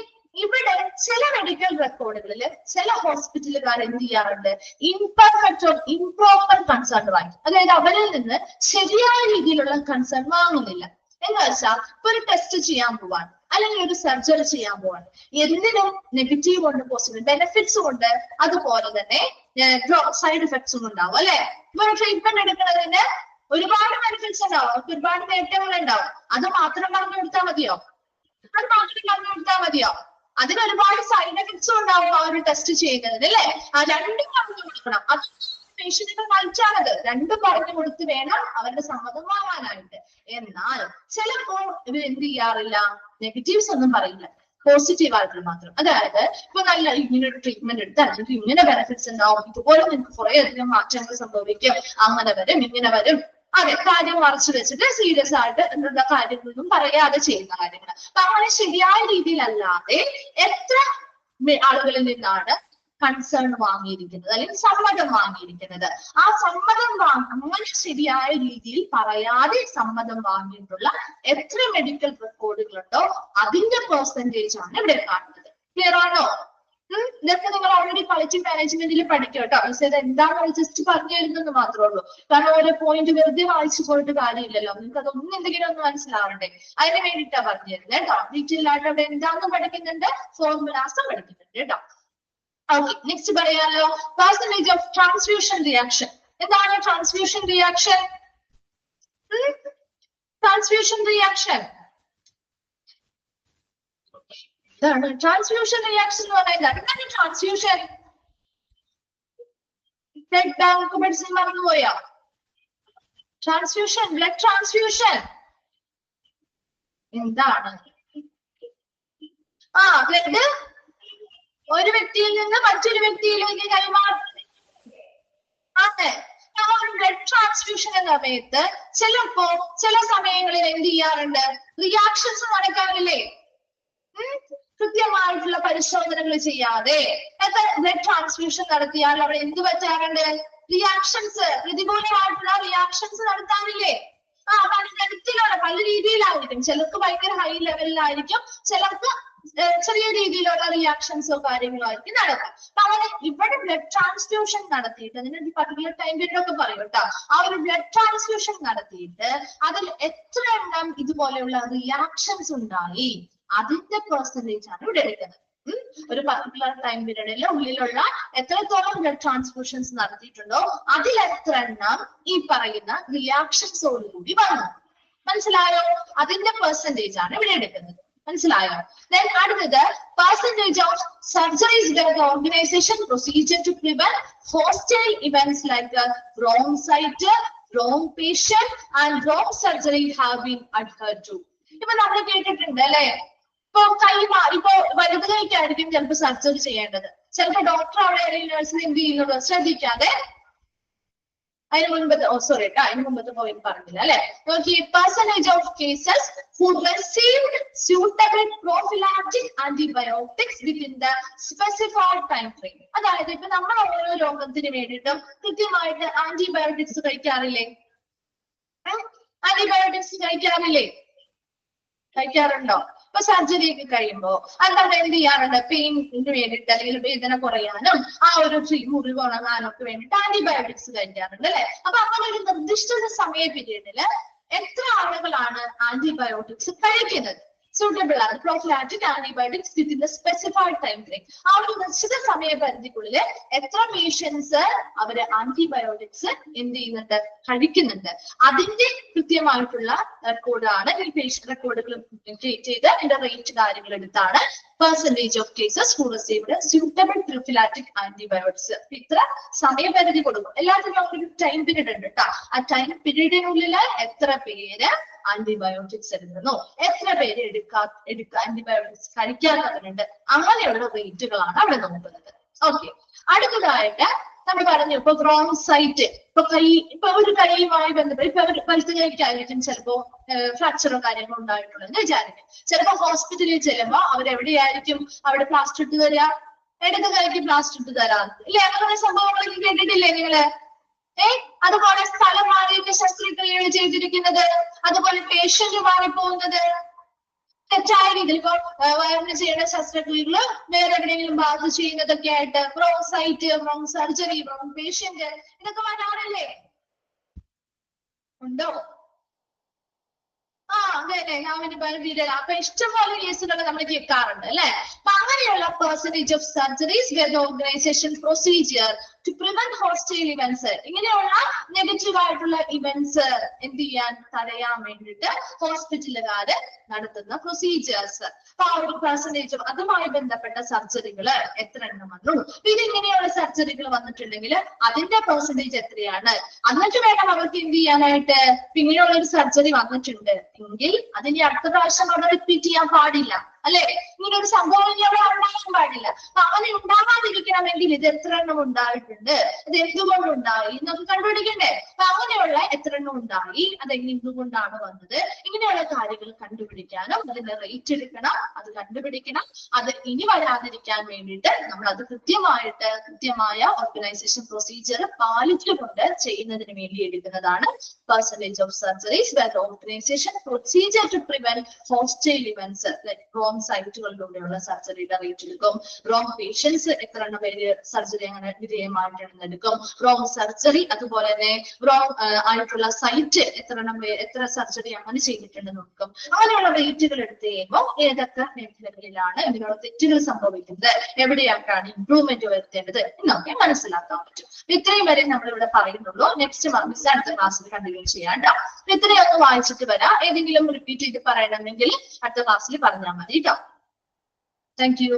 ഇവിടെ ചില മെഡിക്കൽ റെക്കോർഡുകളിൽ ചില ഹോസ്പിറ്റലുകാർ എന്ത് ചെയ്യാറുണ്ട്, ഇംപെർഫെക്റ്റ് ഓർ ഇംപ്രോപ്പർ കൺസേൺ വാങ്ങി, അതായത് അവരിൽ നിന്ന് ശരിയായ രീതിയിലുള്ള കൺസേൺ വാങ്ങുന്നില്ല. എന്ന് വെച്ചാൽ ഇപ്പൊ ഒരു ടെസ്റ്റ് ചെയ്യാൻ പോവാണ് അല്ലെങ്കിൽ ഒരു സർജറി ചെയ്യാൻ പോവാണ്, എന്തിനും നെഗറ്റീവ് ഉണ്ട് പോസിറ്റീവ് ബെനിഫിറ്റ്സും ഉണ്ട്, അതുപോലെ തന്നെ സൈഡ് എഫക്ട്സും ഉണ്ടാവും അല്ലെ. ഇപ്പൊ ഒരു ട്രീറ്റ്മെന്റ് എടുക്കുന്നതിന് ഒരുപാട് ബെനിഫിറ്റ്സ് ഉണ്ടാവും, ഒരുപാട് നേട്ടങ്ങൾ ഉണ്ടാവും. അത് മാത്രം പറഞ്ഞു കൊടുത്താൽ മതിയോ? അത് മാത്രം പറഞ്ഞു കൊടുത്താൽ മതിയോ? അതിന് ഒരുപാട് സൈഡ് എഫക്ട്സും ഉണ്ടാവും ആ ഒരു ടെസ്റ്റ് ചെയ്യുന്നതിന് അല്ലെ. ആ രണ്ടും പറഞ്ഞു കൊടുക്കണം. അത് പേഷ്യന്റിന്റെ മറിച്ചാണത്, രണ്ടും പറഞ്ഞു കൊടുത്ത് വേണം അവരുടെ സമ്മതം വാങ്ങാനായിട്ട്. എന്നാൽ ചിലപ്പോൾ ഇവർ എന്ത് ചെയ്യാറില്ല, നെഗറ്റീവ്സ് ഒന്നും പറയില്ല, പോസിറ്റീവ് ആയിട്ടുള്ള മാത്രം. അതായത് ഇപ്പൊ നല്ല ഇങ്ങനെ ഒരു ട്രീറ്റ്മെന്റ് എടുത്താൽ നിങ്ങൾക്ക് ഇങ്ങനെ ബെനിഫിറ്റ്സ് ഉണ്ടാവും, ഇതുപോലെ നിങ്ങൾക്ക് കുറെ അധികം മാറ്റങ്ങൾ സംഭവിക്കും, അങ്ങനെ വരും ഇങ്ങനെ വരും, അതെ, കാര്യം മറച്ചു വെച്ചിട്ട് സീരിയസ് ആയിട്ട് എന്നുള്ള കാര്യങ്ങളൊന്നും പറയാതെ ചെയ്യുന്ന കാര്യങ്ങൾ. അപ്പൊ അങ്ങനെ ശരിയായ രീതിയിലല്ലാതെ എത്ര ആളുകളിൽ നിന്നാണ് കൺസേൺ വാങ്ങിയിരിക്കുന്നത് അല്ലെങ്കിൽ സമ്മതം വാങ്ങിയിരിക്കുന്നത്, ആ സമ്മതം അങ്ങനെ ശരിയായ രീതിയിൽ പറയാതെ സമ്മതം വാങ്ങിയിട്ടുള്ള എത്ര മെഡിക്കൽ റെക്കോർഡുകളുണ്ടോ അതിന്റെ പെർസെന്റേജ് ആണ് ഇവിടെ കാണുന്നത്. ക്ലിയർ ആണോ? ഇതൊക്കെ നിങ്ങൾ ഓൾറെഡി ക്വാളിറ്റി മാനേജ്മെന്റിൽ പഠിക്കും കേട്ടോ. പക്ഷേ ഇത് എന്താണെന്ന് ജസ്റ്റ് പറഞ്ഞു തരുന്നെന്ന് മാത്രമേ ഉള്ളൂ. കാരണം ഓരോ പോയിന്റ് വെറുതെ വായിച്ചു പോയിട്ട് കാര്യമില്ലല്ലോ, നിങ്ങൾക്ക് അതൊന്നും എന്തെങ്കിലും ഒന്ന് മനസ്സിലാവണ്ടേ, അതിന് വേണ്ടിയിട്ടാ പറഞ്ഞു തരുന്നത് കേട്ടോ. ഡീറ്റെയിൽ ആയിട്ട് അവിടെ എന്താണെന്ന് പഠിക്കുന്നുണ്ട്, ഫോർമുലാസും പഠിക്കുന്നുണ്ട് കേട്ടോ. ഓക്കെ, നെക്സ്റ്റ് പറയാലോ, പെർസെന്റേജ് ഓഫ് ട്രാൻസ്ഫ്യൂഷൻ റിയാക്ഷൻ. എന്താണ് ട്രാൻസ്ഫ്യൂഷൻ റിയാക്ഷൻ? ട്രാൻസ്ഫ്യൂഷൻ റിയാക്ഷൻ എന്താണ്? ട്രാൻസ്ഫ്യൂഷൻ റിയാക്ഷൻ എന്ന് പറയുന്നത് എന്താണ്? ട്രാൻസ്ഫ്യൂഷൻ ബ്ലഡ് ബാങ്ക് മെഡിസിൻ മറന്നുപോയോ? ട്രാൻസ്ഫ്യൂഷൻ, ബ്ലഡ് ട്രാൻസ്ഫ്യൂഷൻ എന്താണ്? ബ്ലഡ് ഒരു വ്യക്തിയിൽ നിന്ന് മറ്റൊരു വ്യക്തിയിലേക്ക് കൈമാറും. അതെ, ബ്ലഡ് ട്രാൻസ്ഫ്യൂഷൻ എന്ന സമയത്ത് ചിലപ്പോ ചില സമയങ്ങളിൽ എന്ത് ചെയ്യാറുണ്ട്, റിയാക്ഷൻസ് നടക്കാറില്ലേ? കൃത്യമായിട്ടുള്ള പരിശോധനകൾ ചെയ്യാതെ ബ്ലഡ് ട്രാൻസ്ഫ്യൂഷൻ നടത്തിയാൽ അവിടെ എന്ത് പറ്റാറുണ്ട്, റിയാക്ഷൻസ്, പ്രതികൂലമായിട്ടുള്ള റിയാക്ഷൻസ് നടത്താറില്ലേ? പലതരത്തിലുള്ള പല രീതിയിലായിരിക്കും, ചിലർക്ക് ഭയങ്കര ഹൈ ലെവലിലായിരിക്കും, ചിലർക്ക് ചെറിയ രീതിയിലുള്ള റിയാക്ഷൻസോ കാര്യങ്ങളോ ആയിരിക്കും നടക്കാം. അപ്പൊ അങ്ങനെ ഇവിടെ ബ്ലഡ് ട്രാൻസ്ഫ്യൂഷൻ നടത്തിയിട്ട് അതിന് പർട്ടിക്കുലർ ടൈം പീരീഡ് ഒക്കെ പറയും കേട്ടോ. ആ ഒരു ബ്ലഡ് ട്രാൻസ്ഫ്യൂഷൻ നടത്തിയിട്ട് അതിൽ എത്ര എണ്ണം ഇതുപോലെയുള്ള റിയാക്ഷൻസ് ഉണ്ടായി അതിന്റെ പെർസെന്റേജ് ആണ് ഇവിടെ എടുക്കുന്നത്. ഒരു പർട്ടിക്കുലർ ടൈം പീരീഡിലെ ഉള്ളിലുള്ള എത്രത്തോളം ബ്ലഡ് ട്രാൻസ്ഫ്യൂഷൻസ് നടത്തിയിട്ടുണ്ടോ അതിൽ എത്ര എണ്ണം ഈ പറയുന്ന റിയാക്ഷൻസോടുകൂടി വന്നു. മനസ്സിലായോ? അതിന്റെ പെർസെന്റേജ് ആണ് ഇവിടെ എടുക്കുന്നത്. മനസ്സിലായോ? Then അടുത്തത് percentage of surgeries by the organization procedure to prevent hostile events like wrong site, wrong patient and wrong surgery have been adhered to. ഇപ്പൊ നമ്മൾ കേട്ടിട്ടുണ്ട് അല്ലെ, ഇപ്പൊ ഇപ്പൊ വലത് കൈക്കായിരിക്കും ചിലപ്പോൾ സർജറി ചെയ്യേണ്ടത്, ചിലപ്പോൾ ഡോക്ടർ അവിടെ അല്ലെങ്കിൽ നഴ്സിന് എന്ത് ചെയ്യുന്നത് ശ്രദ്ധിക്കാതെ അതിന് മുൻപത്തെ അതിന് മുമ്പത്തെ പോയിന്റ് പറഞ്ഞില്ല അല്ലെ. നോക്കി, percentage of cases who received suitable prophylactic antibiotics within the specified time frame. അതായത് ഇപ്പൊ നമ്മൾ ഓരോ രോഗത്തിന് വേണ്ടിയിട്ടും കൃത്യമായിട്ട് ആന്റിബയോട്ടിക്സ് കഴിക്കാറില്ലേ? ആന്റിബയോട്ടിക്സ് കഴിക്കാറുണ്ടോ? ഇപ്പൊ സർജറി ഒക്കെ കഴിയുമ്പോ അല്ലാതെ എന്ത് ചെയ്യാറുണ്ട്, പെയിന് വേണ്ടിയിട്ട് അല്ലെങ്കിൽ വേദന കുറയാനും ആ ഒരു മുറിവ് ഉണങ്ങാനും ഒക്കെ വേണ്ടിയിട്ട് ആന്റിബയോട്ടിക്സ് കഴിക്കാറുണ്ട് അല്ലെ. അപ്പൊ അങ്ങനെ ഒരു നിർദ്ദിഷ്ട സമയ പീരീഡില് എത്ര ആളുകളാണ് ആന്റിബയോട്ടിക്സ് കഴിക്കുന്നത്? suitable ആണ് prophylactic antibiotics within the specified time frame. ആ ഒരു നിശ്ചിത സമയപരിധിക്കുള്ളിൽ എത്ര പേഷ്യൻസ് അവര് ആന്റിബയോട്ടിക്സ് എന്ത് ചെയ്യുന്നുണ്ട്, കഴിക്കുന്നുണ്ട്, അതിന്റെ കൃത്യമായിട്ടുള്ള റെക്കോർഡാണ് ഈ പേഷ്യന്റ് റെക്കോർഡുകൾ ക്രിയേറ്റ് ചെയ്ത് അതിന്റെ റേറ്റ് കാര്യങ്ങൾ എടുത്താണ് percentage of cases who received suitable prophylactic antibiotics. ഇത്ര സമയപരിധി കൊടുക്കും. എല്ലാത്തിനും ഒരു ടൈം പീരീഡ് ഉണ്ട് കേട്ടോ. ആ ടൈം പീരീഡിനുള്ളിൽ എത്ര പേര് ആന്റിബയോട്ടിക്സ് എടുക്കുന്നു, എത്ര പേര് ആന്റിബയോട്ടിക്സ് കഴിക്കാത്തവരുണ്ട്, അങ്ങനെയുള്ള റേറ്റുകളാണ് അവിടെ നോക്കുന്നത്. ഓക്കെ, അടുത്തതായിട്ട് നമ്മൾ പറഞ്ഞു ഇപ്പൊ റോങ് സൈറ്റ്, ഇപ്പൊ ഒരു കൈയുമായി ബന്ധപ്പെട്ട് ഇപ്പൊ ഒരു വലത്ത് കൈക്കായിരിക്കും ചിലപ്പോ ഫ്രാക്ചറോ കാര്യങ്ങളോ ഉണ്ടായിട്ടുള്ളത് വിചാരിക്കും. ചിലപ്പോ ഹോസ്പിറ്റലിൽ ചെല്ലുമ്പോ അവരെവിടെയായിരിക്കും അവിടെ പ്ലാസ്റ്റർ ഇട്ട് തരിക, ഇടത് കൈക്ക് പ്ലാസ്റ്റർ ഇട്ട് തരാറുണ്ട് ഇല്ലേ? അങ്ങനെ സംഭവങ്ങളൊക്കെ കേട്ടിട്ടില്ലേ നിങ്ങള്? അതുപോലെ സ്ഥലം മാറിയിട്ട് ശസ്ത്രക്രിയകൾ ചെയ്തിരിക്കുന്നത്, അതുപോലെ പേഷ്യന്റ് മാറിപ്പോകുന്നത്, തെറ്റായ രീതിയിൽ ഇപ്പൊ വയറിന് ചെയ്യേണ്ട ശസ്ത്രക്രിയകള് വേറെ എവിടെയെങ്കിലും ഭാഗത്ത് ചെയ്യുന്നതൊക്കെ ആയിട്ട് wrong site, wrong surgery, wrong patient ഇതൊക്കെ വരാറില്ലേ? ഉണ്ടോ? അതെ ഞാൻ വേണ്ടി പറഞ്ഞ അപ്പൊ ഇഷ്ടംപോലെ കേസുകൾ നമ്മൾ കേൾക്കാറുണ്ട് അല്ലെ? അപ്പൊ അങ്ങനെയുള്ള percentage of surgeries where the organisation procedure to prevent hostile events, ഇങ്ങനെയുള്ള നെഗറ്റീവ് ആയിട്ടുള്ള ഇവന്റ്സ് എന്ത് ചെയ്യാൻ, തടയാൻ വേണ്ടിയിട്ട് ഹോസ്പിറ്റലുകാര് നടത്തുന്ന പ്രൊസീജിയേഴ്സ്. അപ്പൊ ആ ഒരു പെർസെന്റേജ് അതുമായി ബന്ധപ്പെട്ട സർജറികൾ എത്ര എണ്ണം വന്നു, ഇതിങ്ങനെയുള്ള സർജറികൾ വന്നിട്ടുണ്ടെങ്കിൽ അതിന്റെ പെർസെന്റേജ് എത്രയാണ്, എന്നിട്ട് വേണം അവർക്ക് എന്ത് ചെയ്യാനായിട്ട്. ഇങ്ങനെയുള്ള ഒരു സർജറി വന്നിട്ടുണ്ട് എങ്കിൽ അതിന്റെ അടുത്ത പ്രാവശ്യം അവിടെ റിപ്പീറ്റ് ചെയ്യാൻ പാടില്ല അല്ലെ? ഇങ്ങനെ ഒരു സംഭവം ഇനി അവിടെ ഉണ്ടാകാൻ പാടില്ല. അപ്പൊ അങ്ങനെ ഉണ്ടാകാതിരിക്കണമെങ്കിൽ ഇത് എത്ര എണ്ണം ഉണ്ടായിട്ടുണ്ട്, ഇത് എന്തുകൊണ്ടുണ്ടായി എന്നൊക്കെ കണ്ടുപിടിക്കണ്ടേ? അപ്പൊ അങ്ങനെയുള്ള എത്ര എണ്ണം ഉണ്ടായി, അത് എന്തുകൊണ്ടാണ് വന്നത്, ഇങ്ങനെയുള്ള കാര്യങ്ങൾ കണ്ടുപിടിക്കാനും അതിന്റെ റേറ്റ് എടുക്കണം, അത് കണ്ടുപിടിക്കണം. അത് ഇനി വരാതിരിക്കാൻ വേണ്ടിയിട്ട് നമ്മൾ അത് കൃത്യമായ ഓർഗനൈസേഷൻ പ്രൊസീജിയർ പാലിച്ചുകൊണ്ട് ചെയ്യുന്നതിന് വേണ്ടി എടുക്കുന്നതാണ് percentage of surgeries where the organisation procedure to prevent hostile events. Wrong സൈറ്റുകളിലൂടെയുള്ള സർജറിയുടെ റേറ്റ് എടുക്കും. റോങ് പേഷ്യൻസ് എത്ര എണ്ണം പേര് സർജറി അങ്ങനെ വിധേയമായിട്ടാണെന്ന് എടുക്കും. റോങ് സർജറി അതുപോലെ തന്നെ റോങ് ആയിട്ടുള്ള സൈറ്റ് എത്ര സർജറി അങ്ങനെ ചെയ്തിട്ടുണ്ടെന്ന് നോക്കും. അങ്ങനെയുള്ള റേറ്റുകൾ എടുത്ത് കഴിയുമ്പോൾ ഏതൊക്കെ മേഖലകളിലാണ് ഇതിനുള്ള തെറ്റുകൾ സംഭവിക്കുന്നത്, എവിടെയൊക്കെയാണ് ഇംപ്രൂവ്മെന്റ് വരുത്തേണ്ടത് എന്നൊക്കെ മനസ്സിലാക്കാൻ പറ്റും. ഇത്രയും വരെ നമ്മളിവിടെ പറയുന്നുള്ളൂ. നെക്സ്റ്റ് മിസ് അടുത്ത ക്ലാസ്സിൽ കണ്ടിന്യൂ ചെയ്യാം കേട്ടോ. ഇത്രയൊക്കെ വായിച്ചിട്ട് വരാം. ഏതെങ്കിലും റിപ്പീറ്റ് ചെയ്ത് പറയണമെങ്കിൽ അടുത്ത ക്ലാസ്സിൽ പറഞ്ഞാൽ മതി കേട്ടോ. Thank you.